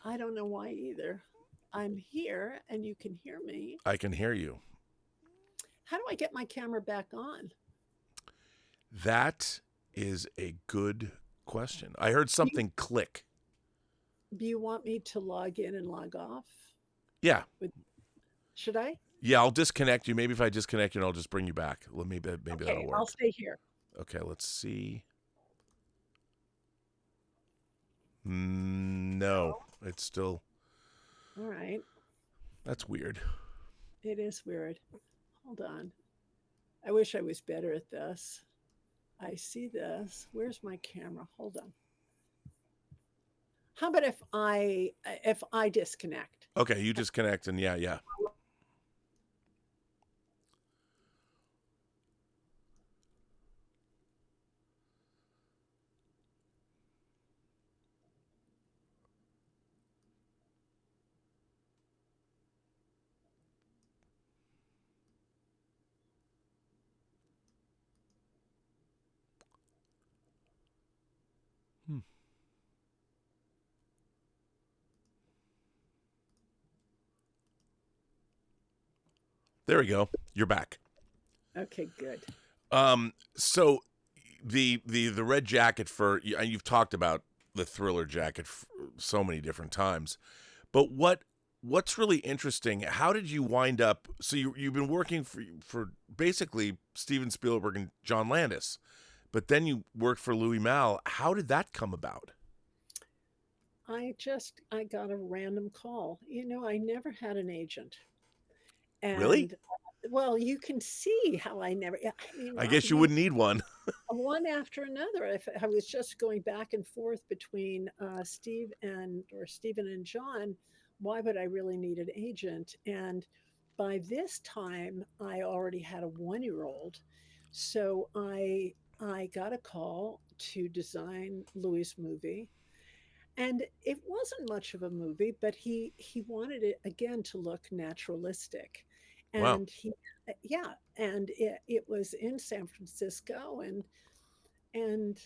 I don't know why either. I'm here, and you can hear me. I can hear you. How do I get my camera back on? That is a good question. I heard Do you, something click. do you want me to log in and log off? Yeah. With, should I? Yeah, I'll disconnect you. Maybe if I disconnect you, I'll just bring you back. Maybe that'll Okay, I'll work. stay here. Okay, let's see. No, it's still. All right. That's weird. It is weird. Hold on. I wish I was better at this. I see this. Where's my camera? Hold on. How about if I disconnect? Okay, you disconnect and yeah. Hmm. There we go. You're back. Okay, good. So the red jacket for you've talked about the Thriller jacket so many different times, but what's really interesting? How did you wind up? So you've been working for basically Steven Spielberg and John Landis, but then you worked for Louis Malle. How did that come about? I got a random call. I never had an agent. Really? And well, you can see how I never, yeah, I mean, I guess you wouldn't need one. one after another. If I was just going back and forth between Stephen and John, why would I really need an agent? And by this time, I already had a 1-year old, so I got a call to design Louis' movie, and it wasn't much of a movie, but he wanted it again to look naturalistic, Wow. and yeah, and it was in San Francisco, and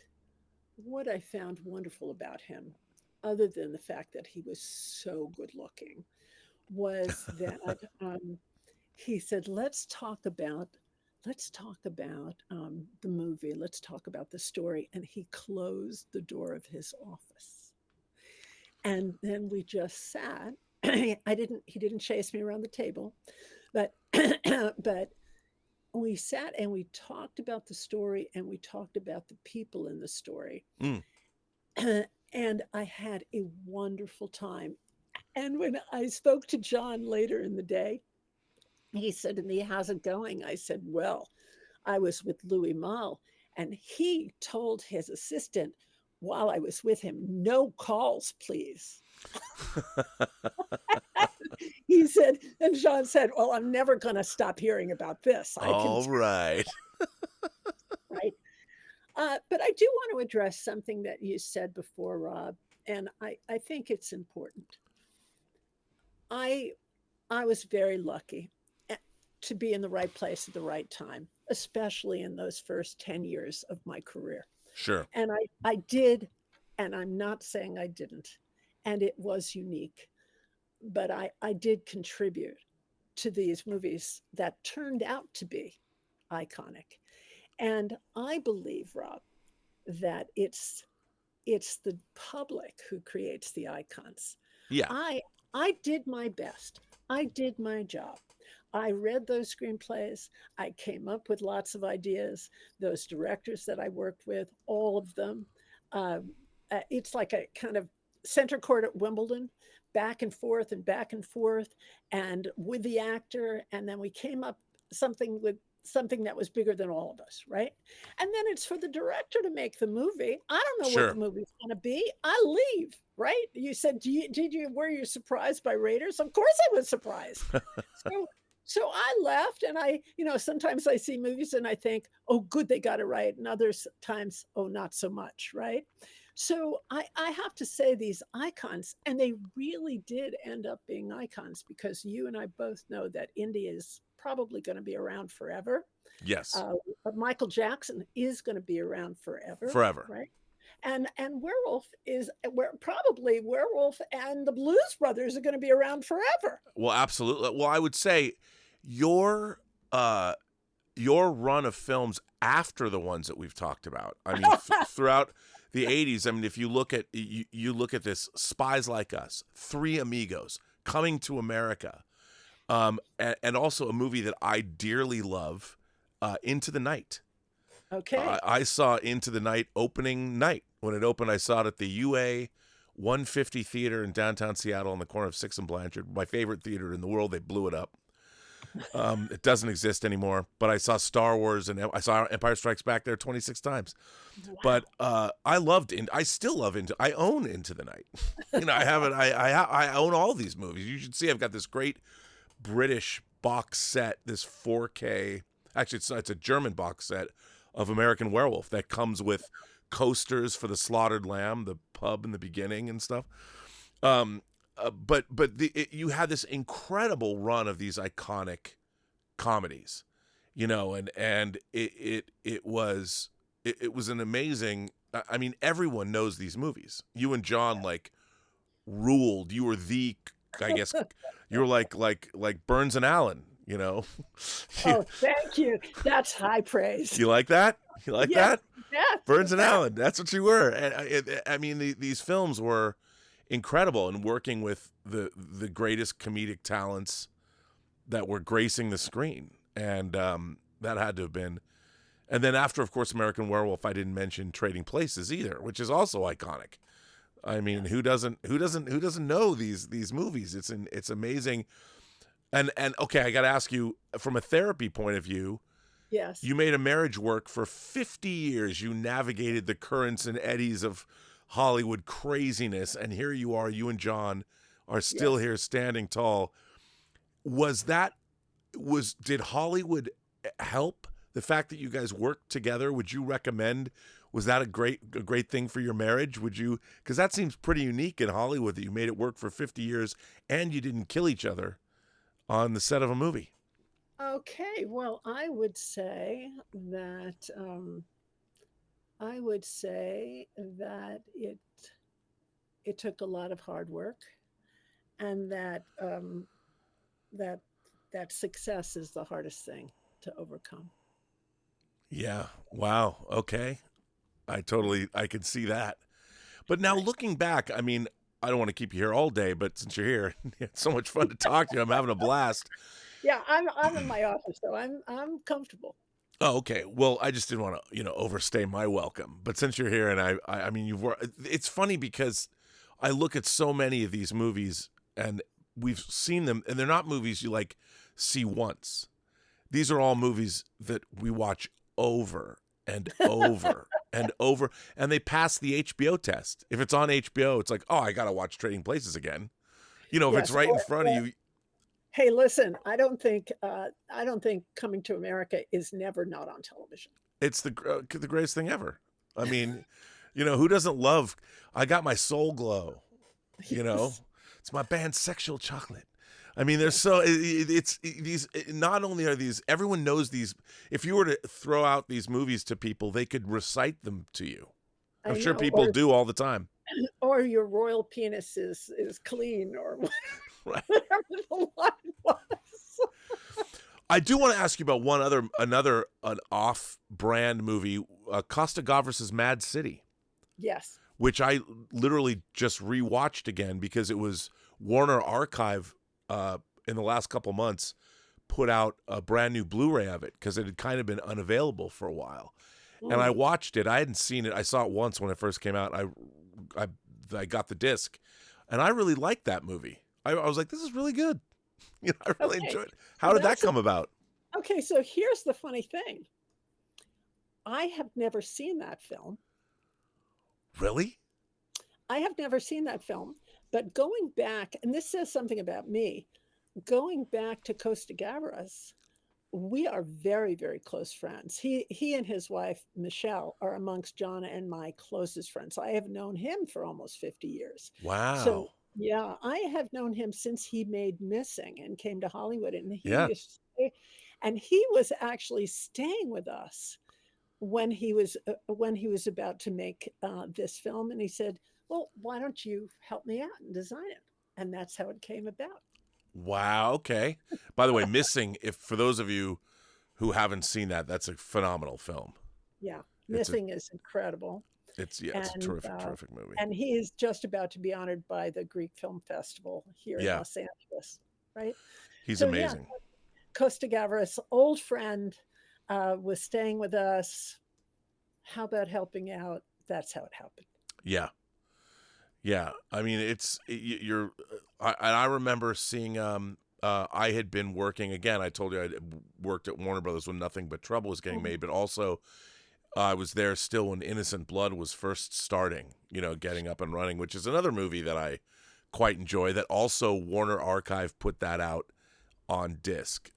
what I found wonderful about him, other than the fact that he was so good looking, was that he said, let's talk about the movie. Let's talk about the story." And he closed the door of his office, and then we just sat. He didn't chase me around the table, but but we sat and we talked about the story, and we talked about the people in the story. Mm. And I had a wonderful time. And when I spoke to John later in the day, he said to me, "How's it going?" I said, "Well, I was with Louis Malle, and he told his assistant while I was with him, 'No calls, please.'" He said, and John said, "Well, I'm never going to stop hearing about this. I can All right. tell," right? But I do want to address something that you said before, Rob, and I think it's important. I I was very lucky to be in the right place at the right time, especially in those first 10 years of my career. Sure. And I did, and I'm not saying I didn't, and it was unique. But I did contribute to these movies that turned out to be iconic. And I believe, Rob, that it's the public who creates the icons. Yeah. I I did my best. I did my job. I read those screenplays. I came up with lots of ideas. Those directors that I worked with, all of them. Um, it's like a kind of center court at Wimbledon, back and forth, and with the actor. And then we came up something with something that was bigger than all of us, right? And then it's for the director to make the movie. I don't know what the Sure. movie's going to be. I leave, right? You said, were you surprised by Raiders? Of course I was surprised. So, so I left, and sometimes I see movies and I think, oh, good, they got it right. And others times, oh, not so much, right? So I have to say these icons, and they really did end up being icons because you and I both know that India is probably going to be around forever. Yes. But Michael Jackson is going to be around forever, Forever. right? And Werewolf is probably Werewolf and the Blues Brothers are going to be around forever. Well, absolutely. Well, I would say your run of films after the ones that we've talked about. I mean, throughout the 80s, I mean, if you look at you look at this, Spies Like Us, Three Amigos, Coming to America, and also a movie that I dearly love, Into the Night. Okay. I saw Into the Night opening night. When it opened, I saw it at the UA 150 Theater in downtown Seattle on the corner of 6th and Blanchard, my favorite theater in the world. They blew it up. It doesn't exist anymore, but I saw Star Wars and I saw Empire Strikes Back there 26 times. Wow. But I still love I own Into the Night. I have it. I own all these movies. You should see I've got this great British box set, this 4K. Actually, it's a German box set of American Werewolf that comes with coasters for the slaughtered lamb, the pub in the beginning and stuff. But you had this incredible run of these iconic comedies, and it was an amazing. I mean, everyone knows these movies. You and John ruled. You were I guess, you were like Burns and Allen. Oh, thank you. That's high praise. You like that? You like that? Yeah. Burns and Allen. That's what you were. And I mean, these films were incredible, and working with the greatest comedic talents that were gracing the screen, and that had to have been. And then after, of course, American Werewolf, I didn't mention Trading Places either, which is also iconic. I mean, who doesn't know these movies? It's amazing. And okay, I got to ask you, from a therapy point of view. Yes. You made a marriage work for 50 years. You navigated the currents and eddies of Hollywood craziness, and here you are. You and John are still here, standing tall. Did Hollywood help? The fact that you guys worked together, would you recommend? Was that a great thing for your marriage? Would you? Because that seems pretty unique in Hollywood, that you made it work for 50 years and you didn't kill each other on the set of a movie. Okay, well, I would say that it took a lot of hard work, and that that success is the hardest thing to overcome. Yeah. Wow. Okay. I can see that. But now looking back, I mean, I don't want to keep you here all day, but since you're here, it's so much fun to talk to you. I'm having a blast. Yeah, I'm in my office, so I'm comfortable. Oh, okay. Well, I just didn't want to, overstay my welcome. But since you're here, and I mean, it's funny because I look at so many of these movies, and we've seen them, and they're not movies you see once. These are all movies that we watch over and over and over, and they pass the HBO test. If it's on HBO, it's like, oh, I got to watch Trading Places again. If it's right in front of you. Hey, listen, I don't think Coming to America is never not on television. It's the greatest thing ever. I mean, who doesn't love? I Got My Soul Glow. Yes. It's my band Sexual Chocolate. I mean, it's these. Not only are these, everyone knows these. If you were to throw out these movies to people, they could recite them to you. I'm sure people do all the time. or your royal penis is clean, or Right. whatever the line was. I do want to ask you about an off-brand movie, Costa Gavras' Mad City, Yes. which I literally just rewatched again because it was Warner Archive in the last couple months put out a brand new Blu-ray of it because it had kind of been unavailable for a while. And I Mm. watched it. I hadn't seen it. I saw it once when it first came out. I got the disc, and I really liked that movie. I was like, this is really good. I really Okay. enjoyed it. So How did that that's come about? okay. So here's the funny thing. I have never seen that film. Really? I have never seen that film, but going back, and this says something about me, going back to Costa Gavras, we are very, very close friends. He and his wife, Michelle, are amongst John and my closest friends. I have known him for almost 50 years. So, Wow. yeah, I have known him since he made Missing and came to Hollywood. And Yeah. he was actually staying with us when he was about to make this film. And he said, well, why don't you help me out and design it? And that's how it came about. Wow. Okay. By the way, Missing, if for those of you who haven't seen that, that's a phenomenal film. Yeah, It's a Missing is incredible. it's a and terrific movie. and he is just about to be honored by the Greek Film Festival here in Yeah. Los Angeles, right? He's So yeah, amazing. Costa Gavras, old friend, was staying with us. How about helping out? That's how it happened. Yeah. Yeah. I mean, you're I remember seeing I had been working again. I told you I worked at Warner Brothers when Nothing But Trouble was getting Mhm. made, but also I was there still when Innocent Blood was first starting, getting up and running, which is another movie that I quite enjoy. That also Warner Archive put that out on disc.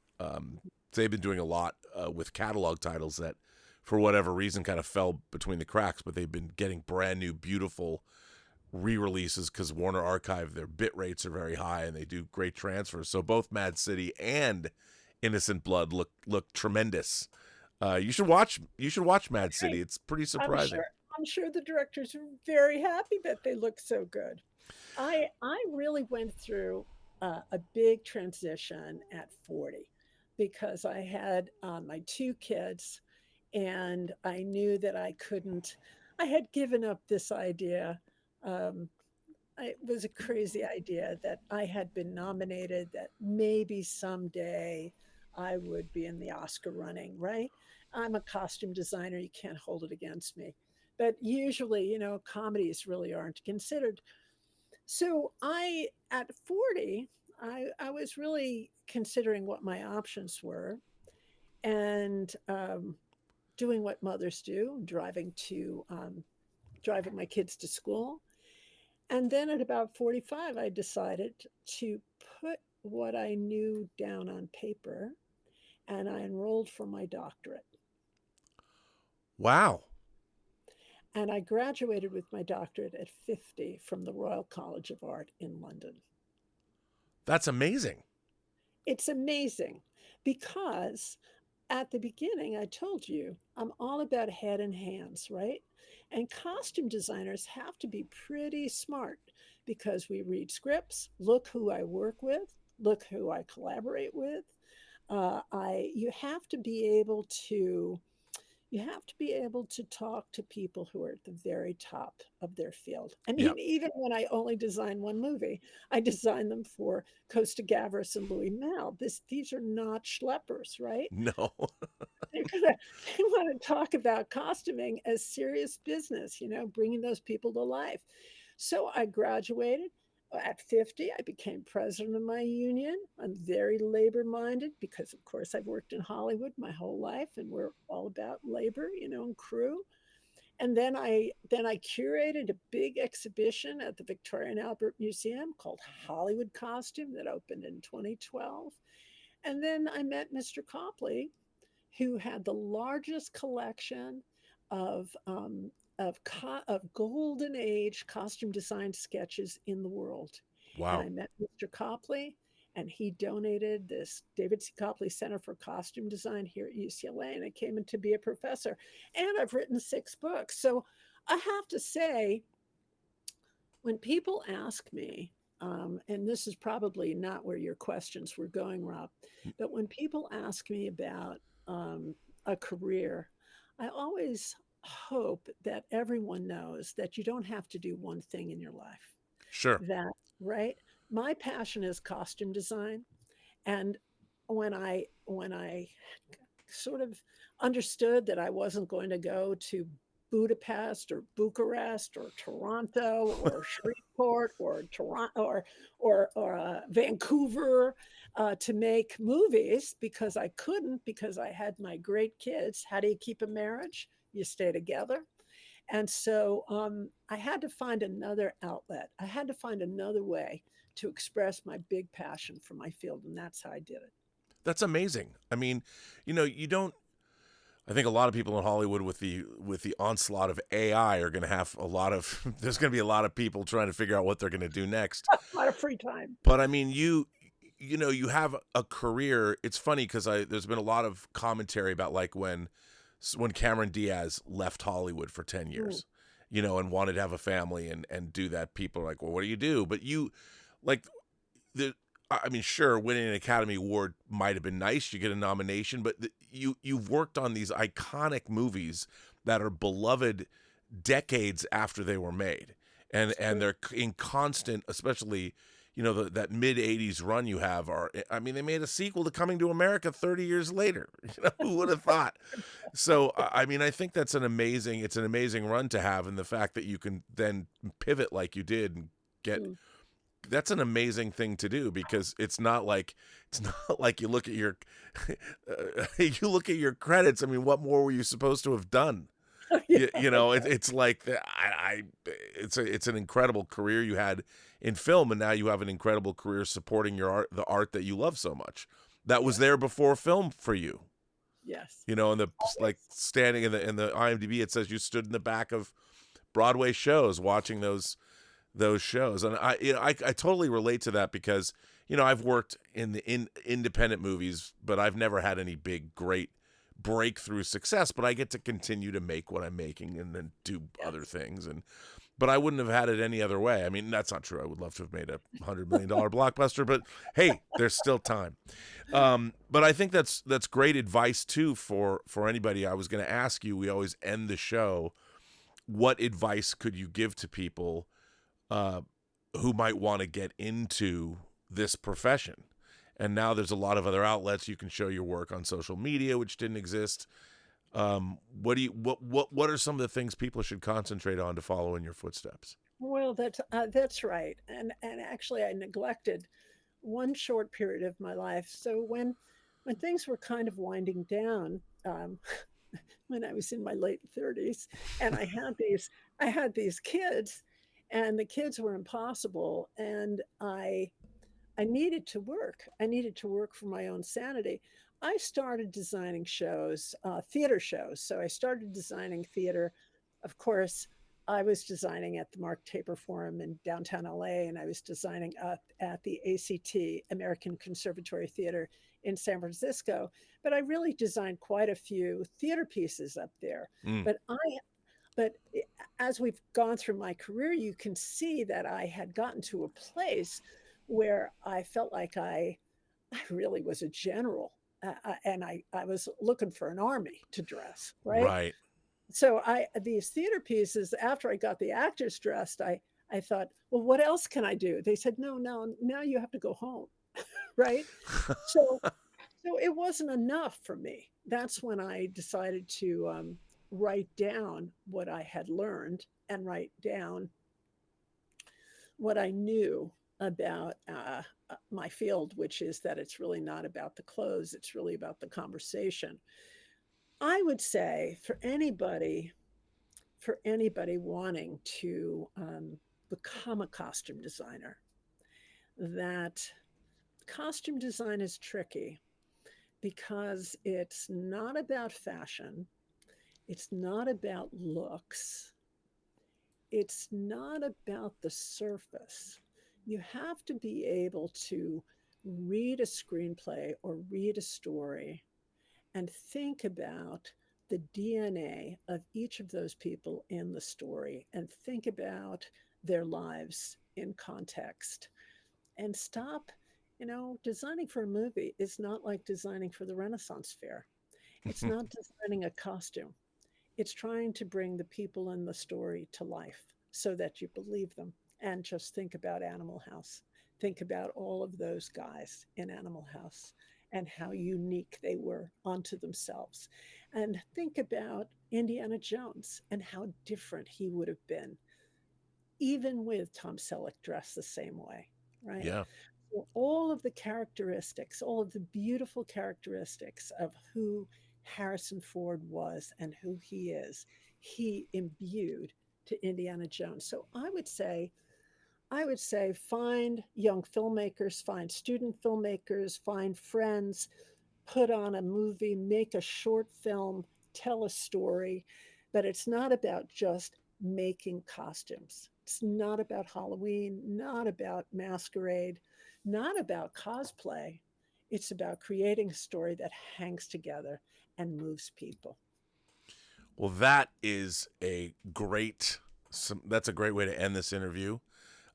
They've been doing a lot with catalog titles that, for whatever reason, kind of fell between the cracks, but they've been getting brand new, beautiful re-releases because Warner Archive, their bit rates are very high and they do great transfers. So both Mad City and Innocent Blood look tremendous. You should watch Mad City. Okay, It's pretty I'm surprising. sure. I'm sure the directors are very happy that they look so good. I really went through a big transition at 40 because I had my two kids, and I knew that I couldn't. I had given up this idea. Um, it was a crazy idea that I had been nominated, that maybe someday I would be in the Oscar running, right? I'm a costume designer. You can't hold it against me. But usually, comedies really aren't considered. So at 40, I was really considering what my options were, and doing what mothers do, driving my kids to school. And then at about 45, I decided to put what I knew down on paper, and I enrolled for my doctorate. Wow, And I graduated with my doctorate at 50 from the Royal College of Art in London. that's amazing. It's amazing because at the beginning, I told you I'm all about head and hands, right? And costume designers have to be pretty smart because we read scripts, look who I work with, look who I collaborate with. I you have to be able to you have to be able to talk to people who are at the very top of their field. I Yeah. mean, even when I only design one movie, I design them for Costa Gavras and Louis Mal. These are not schleppers, right? No. They want to talk about costuming as serious business, bringing those people to life. So I graduated. At 50, I became president of my union. I'm very labor minded because, of course, I've worked in Hollywood my whole life, and we're all about labor, and crew. And then I curated a big exhibition at the Victoria and Albert Museum called Hollywood Costume that opened in 2012. And then I met Mr. Copley, who had the largest collection of of golden age costume design sketches in the world. And Wow. I met Mr. Copley, and he donated this David C. Copley Center for Costume Design here at UCLA, and I came in to be a professor. And I've written 6 books. So I have to say, when people ask me, and this is probably not where your questions were going, Rob, but when people ask me about a career, I always hope that everyone knows that you don't have to do one thing in your life. Sure. That, right? My passion is costume design. And when I sort of understood that I wasn't going to go to Budapest or Bucharest or Toronto or Shreveport or Toronto or Vancouver to make movies because I couldn't, because I had my great kids. How do you keep a marriage? You stay together. And so I had to find another outlet. I had to find another way to express my big passion for my field, and that's how I did it. That's amazing. I mean, you don't. I think a lot of people in Hollywood with the onslaught of AI are going to have a lot of. There's going to be a lot of people trying to figure out what they're going to do next. A lot of free time. But I mean, you have a career. It's funny because there's been a lot of commentary about like when Cameron Diaz left Hollywood for 10 years, and wanted to have a family and do that. People are like, well, what do you do? But like I mean, sure, winning an Academy Award might have been nice. You get a nomination, but you've worked on these iconic movies that are beloved decades after they were made, and they're in constant, especially that mid '80s run you have. I mean, they made a sequel to Coming to America 30 years later. Who would have thought? So I mean, I think it's an amazing run to have, and the fact that you can then pivot like you did and get. That's an amazing thing to do, because it's not like you look at your credits. I mean, what more were you supposed to have done? Yeah. It's like it's an incredible career you had in film, and now you have an incredible career supporting the art that you love so much. That was there before film for you. Yes. And like standing in the IMDb, it says you stood in the back of Broadway shows watching those shows. And I totally relate to that, because I've worked in independent movies, but I've never had any big great breakthrough success. But I get to continue to make what I'm making and then do other things. But I wouldn't have had it any other way. I mean, that's not true. I would love to have made a $100 million blockbuster, but hey, there's still time. But I think that's great advice too for anybody. I was going to ask you, we always end the show, what advice could you give to people who might want to get into this profession? And now there's a lot of other outlets. You can show your work on social media, which didn't exist. What are some of the things people should concentrate on to follow in your footsteps? Well, that's right. And actually, I neglected one short period of my life. So when things were kind of winding down, when I was in my late 30s, and I had these kids, and the kids were impossible, and I needed to work. I needed to work for my own sanity. I started designing shows, theater shows. So I started designing theater. Of course, I was designing at the Mark Taper Forum in downtown LA, and I was designing up at the ACT, American Conservatory Theater in San Francisco. But I really designed quite a few theater pieces up there. But as we've gone through my career, you can see that I had gotten to a place where I felt like I really was a general, and I was looking for an army to dress, right? Right. So these theater pieces, after I got the actors dressed, I thought, well, what else can I do? They said, no, now you have to go home, right? So it wasn't enough for me. That's when I decided to write down what I had learned and write down what I knew about my field, which is that it's really not about the clothes, it's really about the conversation. I would say for anybody wanting to become a costume designer, that costume design is tricky because it's not about fashion, it's not about looks, it's not about the surface. You have to be able to read a screenplay or read a story and think about the DNA of each of those people in the story, and think about their lives in context and stop. Designing for a movie is not like designing for the Renaissance Fair. It's not designing a costume. It's trying to bring the people in the story to life so that you believe them. And just think about Animal House. Think about all of those guys in Animal House and how unique they were unto themselves. And think about Indiana Jones and how different he would have been, even with Tom Selleck dressed the same way, right? Yeah. So all of the characteristics, all of the beautiful characteristics of who Harrison Ford was and who he is, he imbued to Indiana Jones. So I would say find young filmmakers, find student filmmakers, find friends, put on a movie, make a short film, tell a story. But it's not about just making costumes. It's not about Halloween, not about masquerade, not about cosplay. It's about creating a story that hangs together and moves people. Well, that's a great way to end this interview.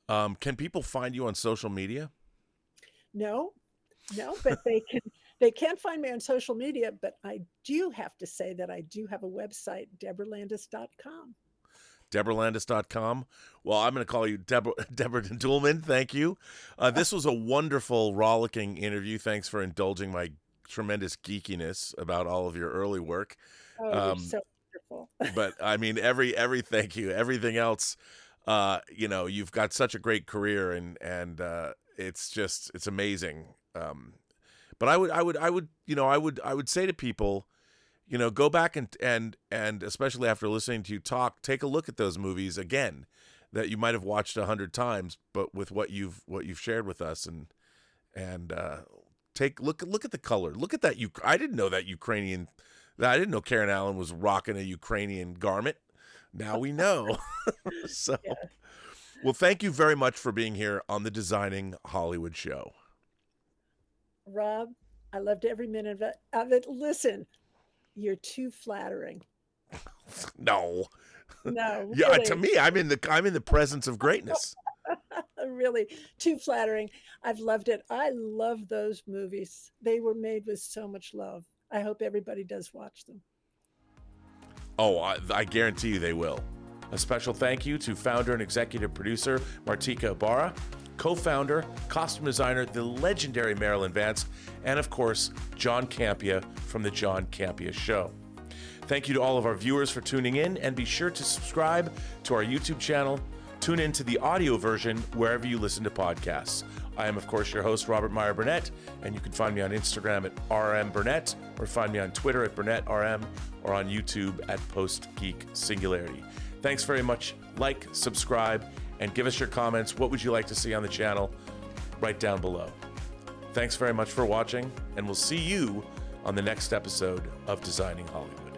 Can people find you on social media? No, no, but they can't find me on social media, but I do have to say that I do have a website, deborahlandis.com. DeborahLandis.com. Well, I'm going to call you Deborah Nadoolman. Thank you. This was a wonderful, rollicking interview. Thanks for indulging my tremendous geekiness about all of your early work. Oh, you're so wonderful. But I mean, every thank you. Everything else, you've got such a great career, and it's amazing. But I would say to people, go back and especially after listening to you talk, take a look at those movies again that you might have watched 100 times, but with what you've shared with us, and look at the color. Look at that. I didn't know that Ukrainian. I didn't know Karen Allen was rocking a Ukrainian garment. Now we know. So, Yeah. well, thank you very much for being here on the Designing Hollywood show. Rob, I loved every minute of it. Listen, you're too flattering. No. No, Yeah, really. to me, I'm in the presence of greatness. Really too flattering. I've loved it. I love those movies. They were made with so much love. I hope everybody does watch them. Oh, I guarantee you they will. A special thank you to founder and executive producer Martika Ibarra, co-founder, costume designer, the legendary Marilyn Vance, and of course, John Campea from The John Campea Show. Thank you to all of our viewers for tuning in, and be sure to subscribe to our YouTube channel. Tune in to the audio version wherever you listen to podcasts. I am, of course, your host, Robert Meyer Burnett, and you can find me on Instagram at rmburnett, or find me on Twitter at BurnettRM, or on YouTube at PostGeek Singularity. Thanks very much. Like, subscribe, and give us your comments. What would you like to see on the channel? Right down below. Thanks very much for watching, and we'll see you on the next episode of Designing Hollywood.